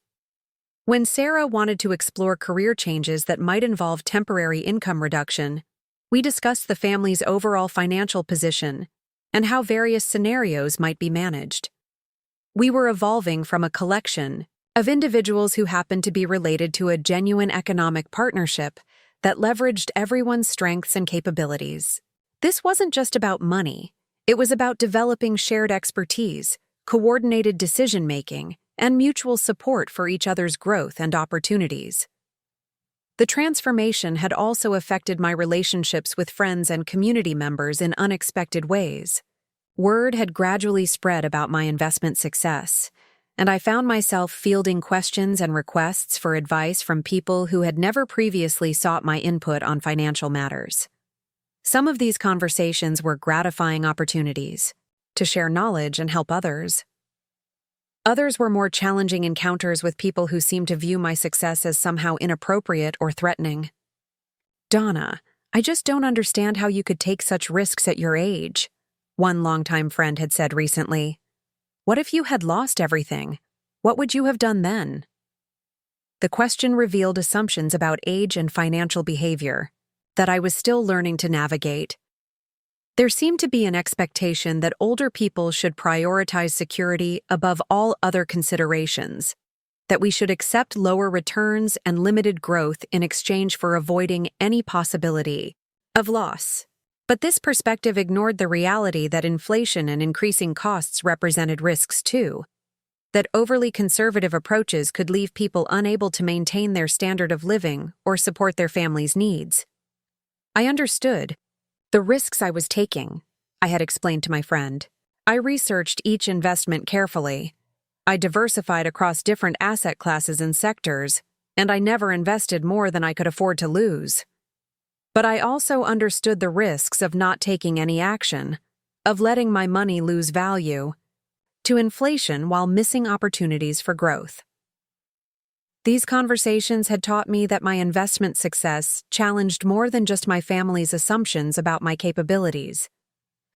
When Sarah wanted to explore career changes that might involve temporary income reduction, we discussed the family's overall financial position and how various scenarios might be managed. We were evolving from a collection of individuals who happened to be related to a genuine economic partnership that leveraged everyone's strengths and capabilities. This wasn't just about money. It was about developing shared expertise, coordinated decision-making, and mutual support for each other's growth and opportunities. The transformation had also affected my relationships with friends and community members in unexpected ways. Word had gradually spread about my investment success, and I found myself fielding questions and requests for advice from people who had never previously sought my input on financial matters. Some of these conversations were gratifying opportunities to share knowledge and help others. Others were more challenging encounters with people who seemed to view my success as somehow inappropriate or threatening. "Donna, I just don't understand how you could take such risks at your age," one longtime friend had said recently. "What if you had lost everything? What would you have done then?" The question revealed assumptions about age and financial behavior that I was still learning to navigate. There seemed to be an expectation that older people should prioritize security above all other considerations, that we should accept lower returns and limited growth in exchange for avoiding any possibility of loss. But this perspective ignored the reality that inflation and increasing costs represented risks too, that overly conservative approaches could leave people unable to maintain their standard of living or support their family's needs. I understood the risks I was taking, I had explained to my friend. I researched each investment carefully. I diversified across different asset classes and sectors, and I never invested more than I could afford to lose. But I also understood the risks of not taking any action, of letting my money lose value to inflation while missing opportunities for growth. These conversations had taught me that my investment success challenged more than just my family's assumptions about my capabilities.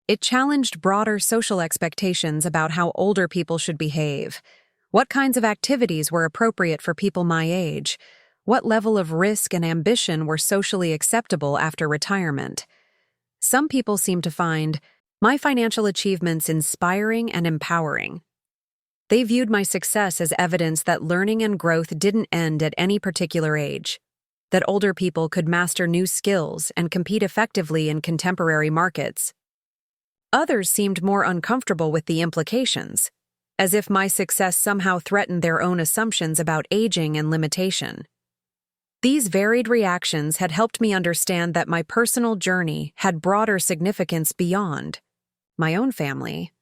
It challenged broader social expectations about how older people should behave, what kinds of activities were appropriate for people my age, what level of risk and ambition were socially acceptable after retirement. Some people seemed to find my financial achievements inspiring and empowering. They viewed my success as evidence that learning and growth didn't end at any particular age, that older people could master new skills and compete effectively in contemporary markets. Others seemed more uncomfortable with the implications, as if my success somehow threatened their own assumptions about aging and limitation. These varied reactions had helped me understand that my personal journey had broader significance beyond my own family.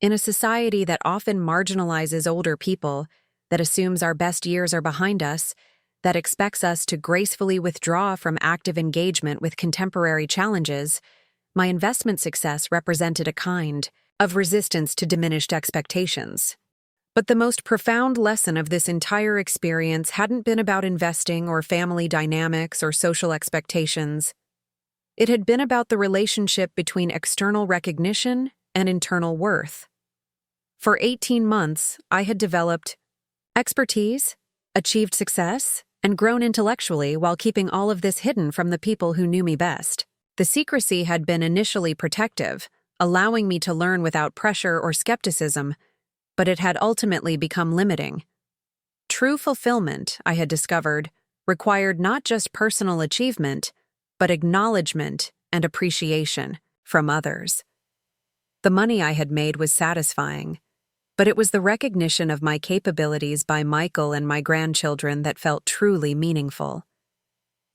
In a society that often marginalizes older people, that assumes our best years are behind us, that expects us to gracefully withdraw from active engagement with contemporary challenges, my investment success represented a kind of resistance to diminished expectations. But the most profound lesson of this entire experience hadn't been about investing or family dynamics or social expectations. It had been about the relationship between external recognition and internal worth. For 18 months, I had developed expertise, achieved success, and grown intellectually while keeping all of this hidden from the people who knew me best. The secrecy had been initially protective, allowing me to learn without pressure or skepticism, but it had ultimately become limiting. True fulfillment, I had discovered, required not just personal achievement, but acknowledgement and appreciation from others. The money I had made was satisfying, but it was the recognition of my capabilities by Michael and my grandchildren that felt truly meaningful.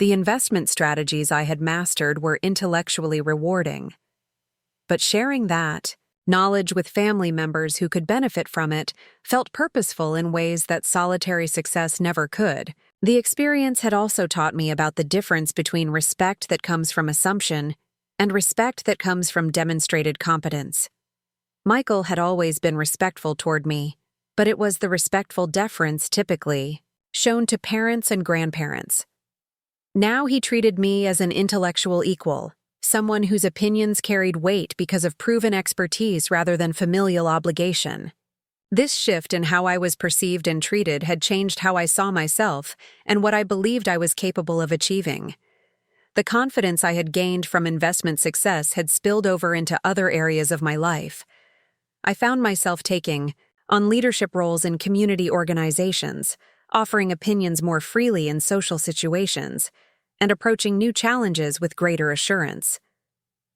The investment strategies I had mastered were intellectually rewarding, but sharing that knowledge with family members who could benefit from it felt purposeful in ways that solitary success never could. The experience had also taught me about the difference between respect that comes from assumption and respect that comes from demonstrated competence. Michael had always been respectful toward me, but it was the respectful deference typically shown to parents and grandparents. Now he treated me as an intellectual equal, someone whose opinions carried weight because of proven expertise rather than familial obligation. This shift in how I was perceived and treated had changed how I saw myself and what I believed I was capable of achieving. The confidence I had gained from investment success had spilled over into other areas of my life. I found myself taking on leadership roles in community organizations, offering opinions more freely in social situations, and approaching new challenges with greater assurance.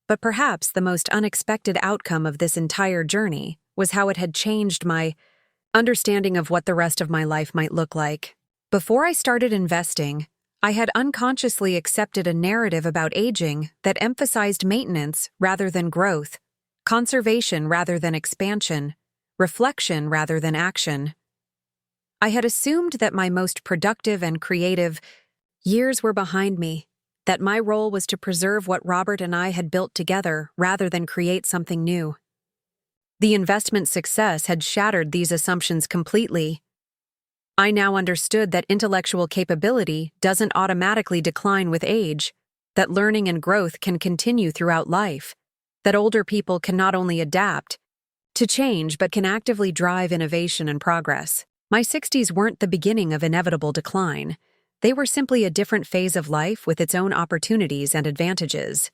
But perhaps the most unexpected outcome of this entire journey was how it had changed my understanding of what the rest of my life might look like. Before I started investing, I had unconsciously accepted a narrative about aging that emphasized maintenance rather than growth, conservation rather than expansion, reflection rather than action. I had assumed that my most productive and creative years were behind me, that my role was to preserve what Robert and I had built together rather than create something new. The investment success had shattered these assumptions completely. I now understood that intellectual capability doesn't automatically decline with age, that learning and growth can continue throughout life, that older people can not only adapt to change but can actively drive innovation and progress. My 60s weren't the beginning of inevitable decline. They were simply a different phase of life with its own opportunities and advantages.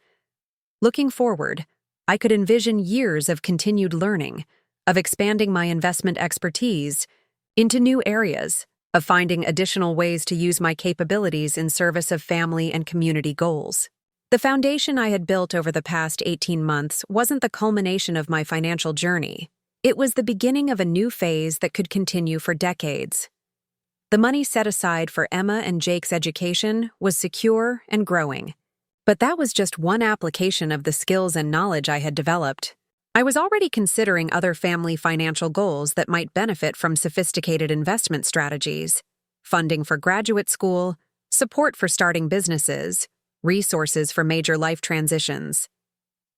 Looking forward, I could envision years of continued learning, of expanding my investment expertise into new areas, of finding additional ways to use my capabilities in service of family and community goals. The foundation I had built over the past 18 months wasn't the culmination of my financial journey. It was the beginning of a new phase that could continue for decades. The money set aside for Emma and Jake's education was secure and growing. But that was just one application of the skills and knowledge I had developed. I was already considering other family financial goals that might benefit from sophisticated investment strategies: funding for graduate school, support for starting businesses, resources for major life transitions.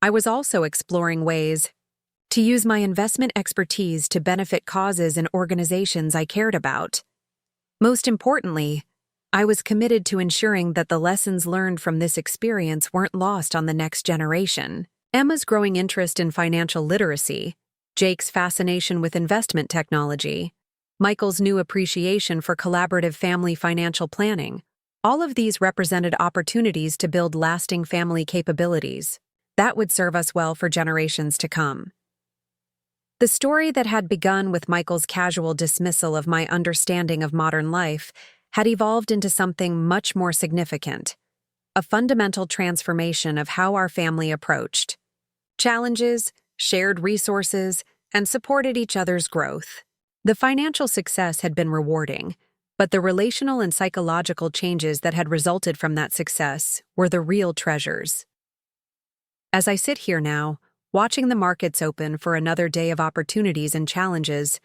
I was also exploring ways to use my investment expertise to benefit causes and organizations I cared about. Most importantly, I was committed to ensuring that the lessons learned from this experience weren't lost on the next generation. Emma's growing interest in financial literacy, Jake's fascination with investment technology, Michael's new appreciation for collaborative family financial planning, all of these represented opportunities to build lasting family capabilities that would serve us well for generations to come. The story that had begun with Michael's casual dismissal of my understanding of modern life had evolved into something much more significant: a fundamental transformation of how our family approached challenges, shared resources, and supported each other's growth. The financial success had been rewarding, but the relational and psychological changes that had resulted from that success were the real treasures. As I sit here now, watching the markets open for another day of opportunities and challenges,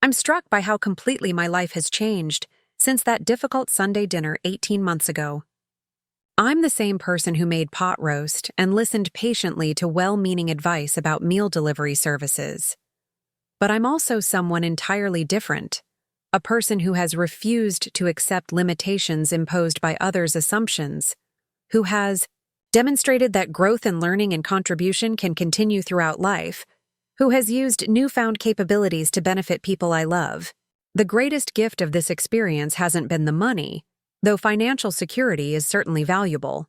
I'm struck by how completely my life has changed since that difficult Sunday dinner 18 months ago. I'm the same person who made pot roast and listened patiently to well-meaning advice about meal delivery services. But I'm also someone entirely different, a person who has refused to accept limitations imposed by others' assumptions, who has demonstrated that growth and learning and contribution can continue throughout life, who has used newfound capabilities to benefit people I love. The greatest gift of this experience hasn't been the money, though financial security is certainly valuable.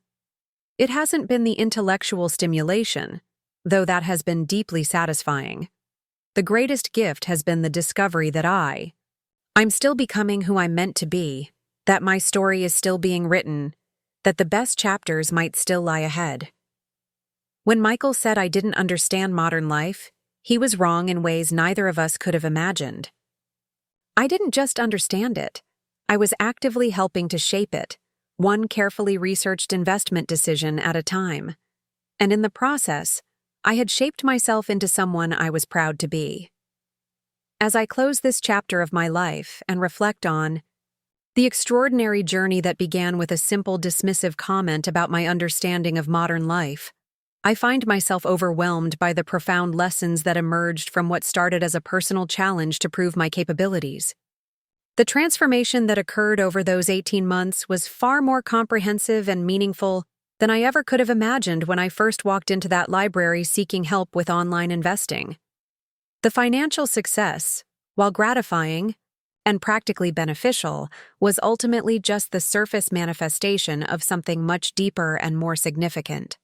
It hasn't been the intellectual stimulation, though that has been deeply satisfying. The greatest gift has been the discovery that I'm still becoming who I'm meant to be, that my story is still being written, that the best chapters might still lie ahead. When Michael said I didn't understand modern life, he was wrong in ways neither of us could have imagined. I didn't just understand it. I was actively helping to shape it, one carefully researched investment decision at a time. And in the process, I had shaped myself into someone I was proud to be. As I close this chapter of my life and reflect on the extraordinary journey that began with a simple dismissive comment about my understanding of modern life, I find myself overwhelmed by the profound lessons that emerged from what started as a personal challenge to prove my capabilities. The transformation that occurred over those 18 months was far more comprehensive and meaningful than I ever could have imagined when I first walked into that library seeking help with online investing. The financial success, while gratifying and practically beneficial, was ultimately just the surface manifestation of something much deeper and more significant.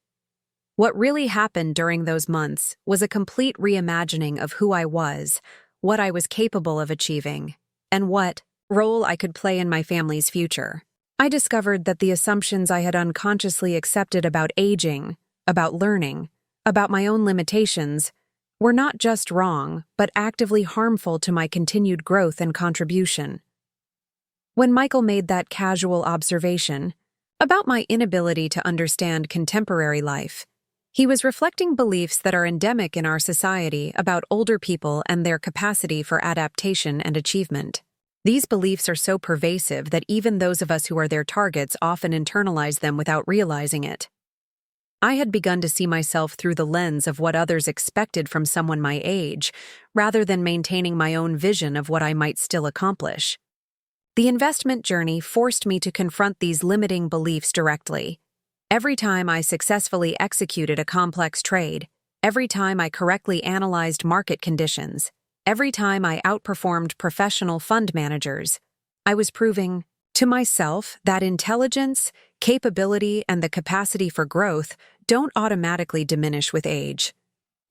What really happened during those months was a complete reimagining of who I was, what I was capable of achieving, and what role I could play in my family's future. I discovered that the assumptions I had unconsciously accepted about aging, about learning, about my own limitations, were not just wrong, but actively harmful to my continued growth and contribution. When Michael made that casual observation about my inability to understand contemporary life, he was reflecting beliefs that are endemic in our society about older people and their capacity for adaptation and achievement. These beliefs are so pervasive that even those of us who are their targets often internalize them without realizing it. I had begun to see myself through the lens of what others expected from someone my age, rather than maintaining my own vision of what I might still accomplish. The investment journey forced me to confront these limiting beliefs directly. Every time I successfully executed a complex trade, every time I correctly analyzed market conditions, every time I outperformed professional fund managers, I was proving to myself that intelligence, capability, and the capacity for growth don't automatically diminish with age.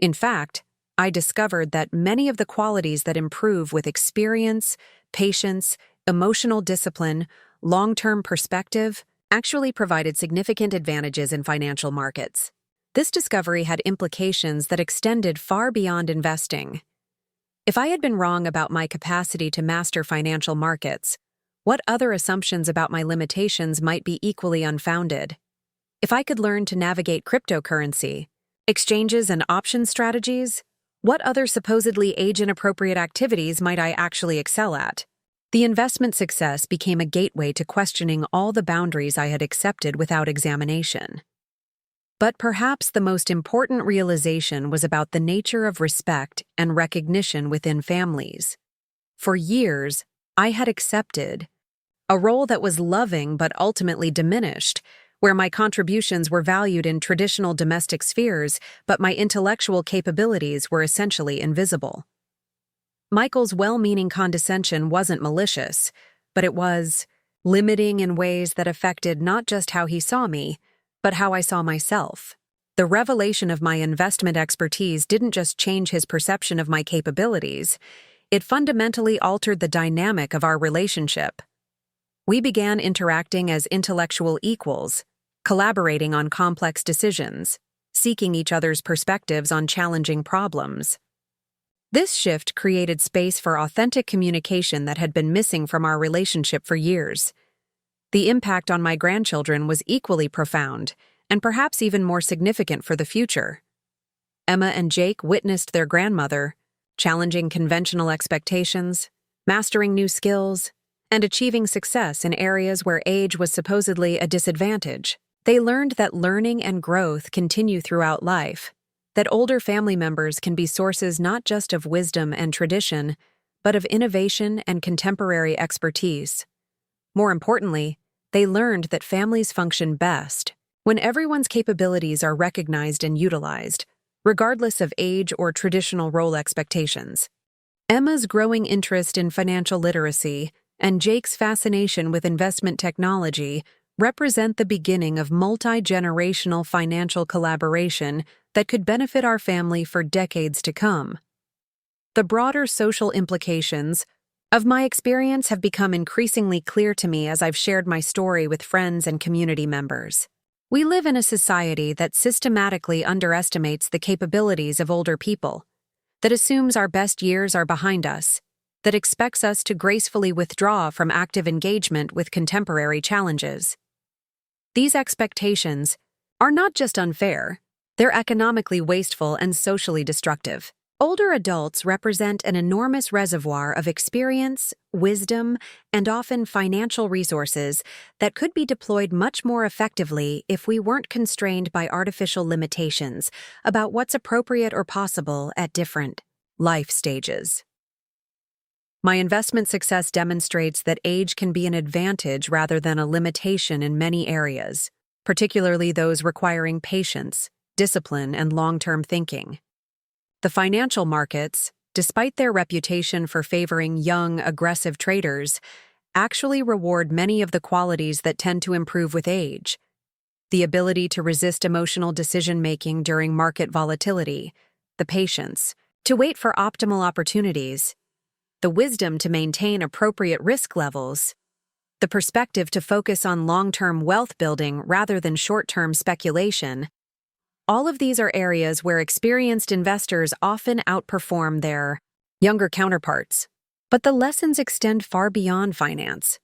In fact, I discovered that many of the qualities that improve with experience, patience, emotional discipline, long-term perspective actually provided significant advantages in financial markets. This discovery had implications that extended far beyond investing. If I had been wrong about my capacity to master financial markets, what other assumptions about my limitations might be equally unfounded? If I could learn to navigate cryptocurrency, exchanges, and option strategies, what other supposedly age-inappropriate activities might I actually excel at? The investment success became a gateway to questioning all the boundaries I had accepted without examination. But perhaps the most important realization was about the nature of respect and recognition within families. For years, I had accepted a role that was loving but ultimately diminished, where my contributions were valued in traditional domestic spheres, but my intellectual capabilities were essentially invisible. Michael's well-meaning condescension wasn't malicious, but it was limiting in ways that affected not just how he saw me, but how I saw myself. The revelation of my investment expertise didn't just change his perception of my capabilities, it fundamentally altered the dynamic of our relationship. We began interacting as intellectual equals, collaborating on complex decisions, seeking each other's perspectives on challenging problems. This shift created space for authentic communication that had been missing from our relationship for years. The impact on my grandchildren was equally profound, and perhaps even more significant for the future. Emma and Jake witnessed their grandmother challenging conventional expectations, mastering new skills, and achieving success in areas where age was supposedly a disadvantage. They learned that learning and growth continue throughout life, that older family members can be sources not just of wisdom and tradition, but of innovation and contemporary expertise. More importantly, they learned that families function best when everyone's capabilities are recognized and utilized, regardless of age or traditional role expectations. Emma's growing interest in financial literacy and Jake's fascination with investment technology represent the beginning of multi-generational financial collaboration that could benefit our family for decades to come. The broader social implications of my experience have become increasingly clear to me as I've shared my story with friends and community members. We live in a society that systematically underestimates the capabilities of older people, that assumes our best years are behind us, that expects us to gracefully withdraw from active engagement with contemporary challenges. These expectations are not just unfair, they're economically wasteful and socially destructive. Older adults represent an enormous reservoir of experience, wisdom, and often financial resources that could be deployed much more effectively if we weren't constrained by artificial limitations about what's appropriate or possible at different life stages. My investment success demonstrates that age can be an advantage rather than a limitation in many areas, particularly those requiring patience, discipline, and long-term thinking. The financial markets, despite their reputation for favoring young, aggressive traders, actually reward many of the qualities that tend to improve with age: the ability to resist emotional decision-making during market volatility, the patience to wait for optimal opportunities, the wisdom to maintain appropriate risk levels, the perspective to focus on long-term wealth building rather than short-term speculation. All of these are areas where experienced investors often outperform their younger counterparts. But the lessons extend far beyond finance.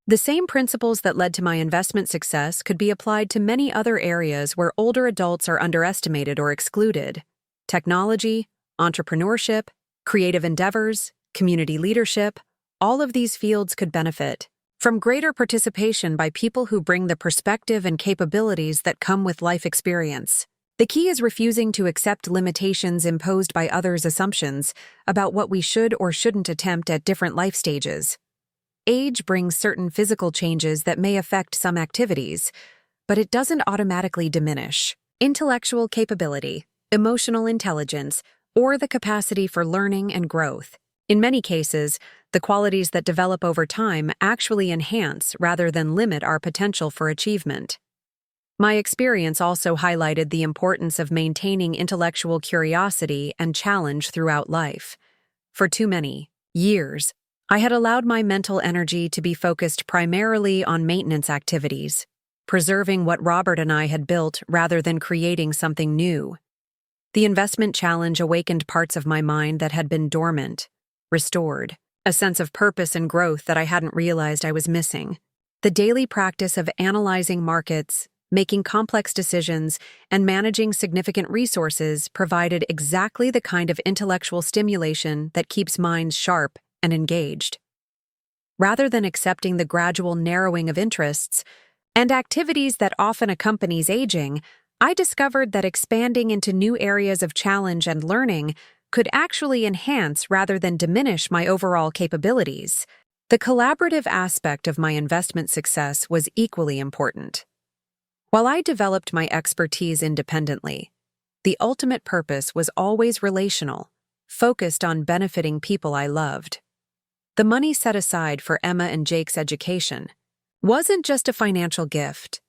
The same principles that led to my investment success could be applied to many other areas where older adults are underestimated or excluded: technology, entrepreneurship, creative endeavors, community leadership. All of these fields could benefit from greater participation by people who bring the perspective and capabilities that come with life experience. The key is refusing to accept limitations imposed by others' assumptions about what we should or shouldn't attempt at different life stages. Age brings certain physical changes that may affect some activities, but it doesn't automatically diminish intellectual capability, emotional intelligence, or the capacity for learning and growth. In many cases, the qualities that develop over time actually enhance rather than limit our potential for achievement. My experience also highlighted the importance of maintaining intellectual curiosity and challenge throughout life. For too many years, I had allowed my mental energy to be focused primarily on maintenance activities, preserving what Robert and I had built rather than creating something new. The investment challenge awakened parts of my mind that had been dormant, restored, a sense of purpose and growth that I hadn't realized I was missing. The daily practice of analyzing markets, making complex decisions, and managing significant resources provided exactly the kind of intellectual stimulation that keeps minds sharp and engaged. Rather than accepting the gradual narrowing of interests and activities that often accompanies aging, I discovered that expanding into new areas of challenge and learning could actually enhance rather than diminish my overall capabilities. The collaborative aspect of my investment success was equally important. While I developed my expertise independently, the ultimate purpose was always relational, focused on benefiting people I loved. The money set aside for Emma and Jake's education wasn't just a financial gift.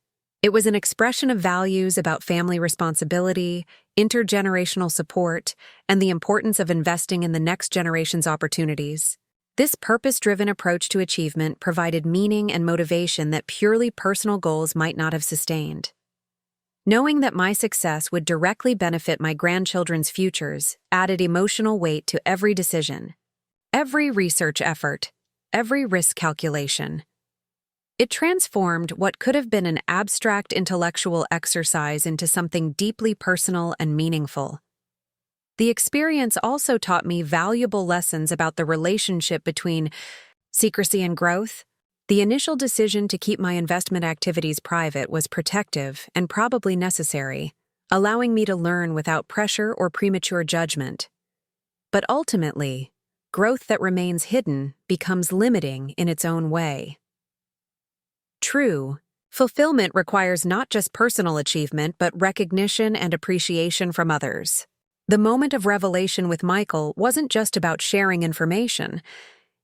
It was an expression of values about family responsibility, intergenerational support, and the importance of investing in the next generation's opportunities. This purpose-driven approach to achievement provided meaning and motivation that purely personal goals might not have sustained. Knowing that my success would directly benefit my grandchildren's futures added emotional weight to every decision, every research effort, every risk calculation. It transformed what could have been an abstract intellectual exercise into something deeply personal and meaningful. The experience also taught me valuable lessons about the relationship between secrecy and growth. The initial decision to keep my investment activities private was protective and probably necessary, allowing me to learn without pressure or premature judgment. But ultimately, growth that remains hidden becomes limiting in its own way. True, fulfillment requires not just personal achievement but recognition and appreciation from others. The moment of revelation with Michael wasn't just about sharing information.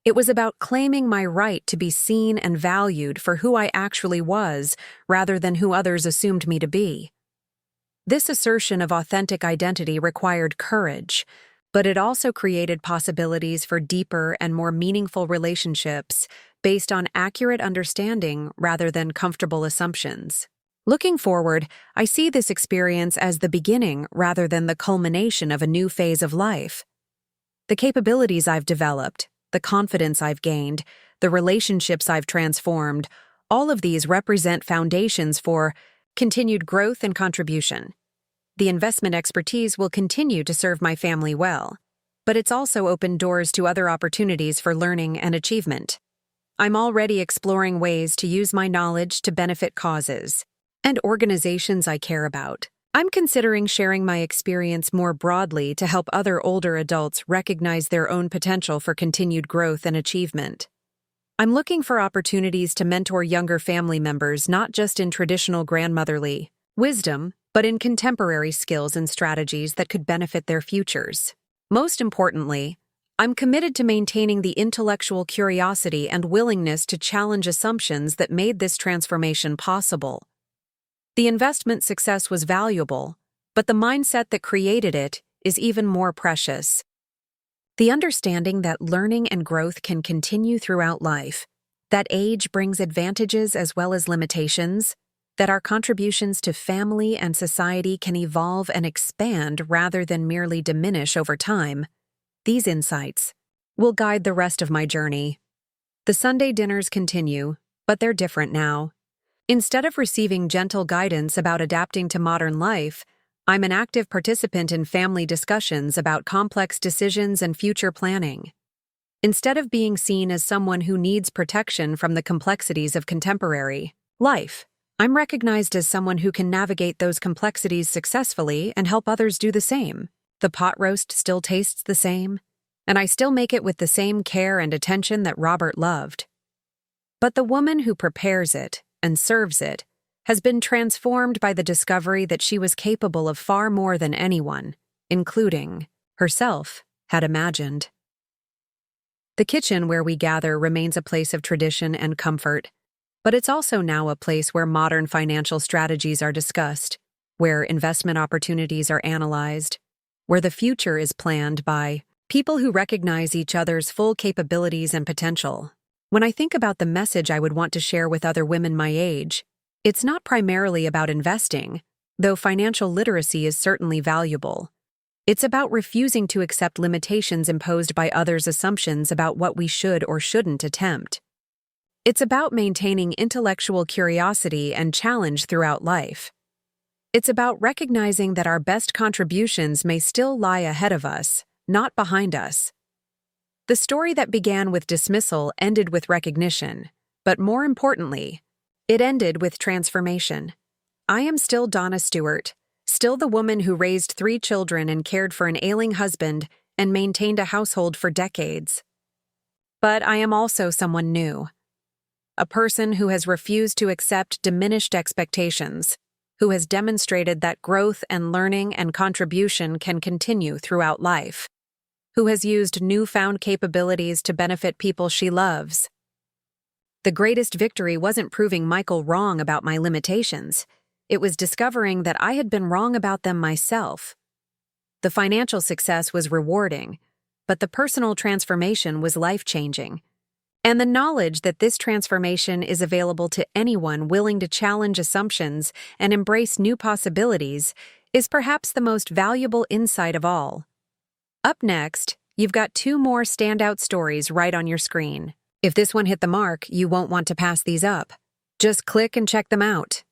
It was about claiming my right to be seen and valued for who I actually was rather than who others assumed me to be. This assertion of authentic identity required courage, but it also created possibilities for deeper and more meaningful relationships based on accurate understanding rather than comfortable assumptions. Looking forward, I see this experience as the beginning rather than the culmination of a new phase of life. The capabilities I've developed, the confidence I've gained, the relationships I've transformed, all of these represent foundations for continued growth and contribution. The investment expertise will continue to serve my family well, but it's also opened doors to other opportunities for learning and achievement. I'm already exploring ways to use my knowledge to benefit causes and organizations I care about. I'm considering sharing my experience more broadly to help other older adults recognize their own potential for continued growth and achievement. I'm looking for opportunities to mentor younger family members not just in traditional grandmotherly wisdom, but in contemporary skills and strategies that could benefit their futures. Most importantly, I'm committed to maintaining the intellectual curiosity and willingness to challenge assumptions that made this transformation possible. The investment success was valuable, but the mindset that created it is even more precious. The understanding that learning and growth can continue throughout life, that age brings advantages as well as limitations, that our contributions to family and society can evolve and expand rather than merely diminish over time, these insights will guide the rest of my journey. The Sunday dinners continue, but they're different now. Instead of receiving gentle guidance about adapting to modern life, I'm an active participant in family discussions about complex decisions and future planning. Instead of being seen as someone who needs protection from the complexities of contemporary life, I'm recognized as someone who can navigate those complexities successfully and help others do the same. The pot roast still tastes the same, and I still make it with the same care and attention that Robert loved. But the woman who prepares it and serves it has been transformed by the discovery that she was capable of far more than anyone, including herself, had imagined. The kitchen where we gather remains a place of tradition and comfort, but it's also now a place where modern financial strategies are discussed, where investment opportunities are analyzed, where the future is planned by people who recognize each other's full capabilities and potential. When I think about the message I would want to share with other women my age, it's not primarily about investing, though financial literacy is certainly valuable. It's about refusing to accept limitations imposed by others' assumptions about what we should or shouldn't attempt. It's about maintaining intellectual curiosity and challenge throughout life. It's about recognizing that our best contributions may still lie ahead of us, not behind us. The story that began with dismissal ended with recognition, but more importantly, it ended with transformation. I am still Donna Stewart, still the woman who raised 3 children and cared for an ailing husband and maintained a household for decades. But I am also someone new. A person who has refused to accept diminished expectations, who has demonstrated that growth and learning and contribution can continue throughout life, who has used newfound capabilities to benefit people she loves. The greatest victory wasn't proving Michael wrong about my limitations. It was discovering that I had been wrong about them myself. The financial success was rewarding, but the personal transformation was life-changing. And the knowledge that this transformation is available to anyone willing to challenge assumptions and embrace new possibilities is perhaps the most valuable insight of all. Up next, you've got 2 more standout stories right on your screen. If this one hit the mark, you won't want to pass these up. Just click and check them out.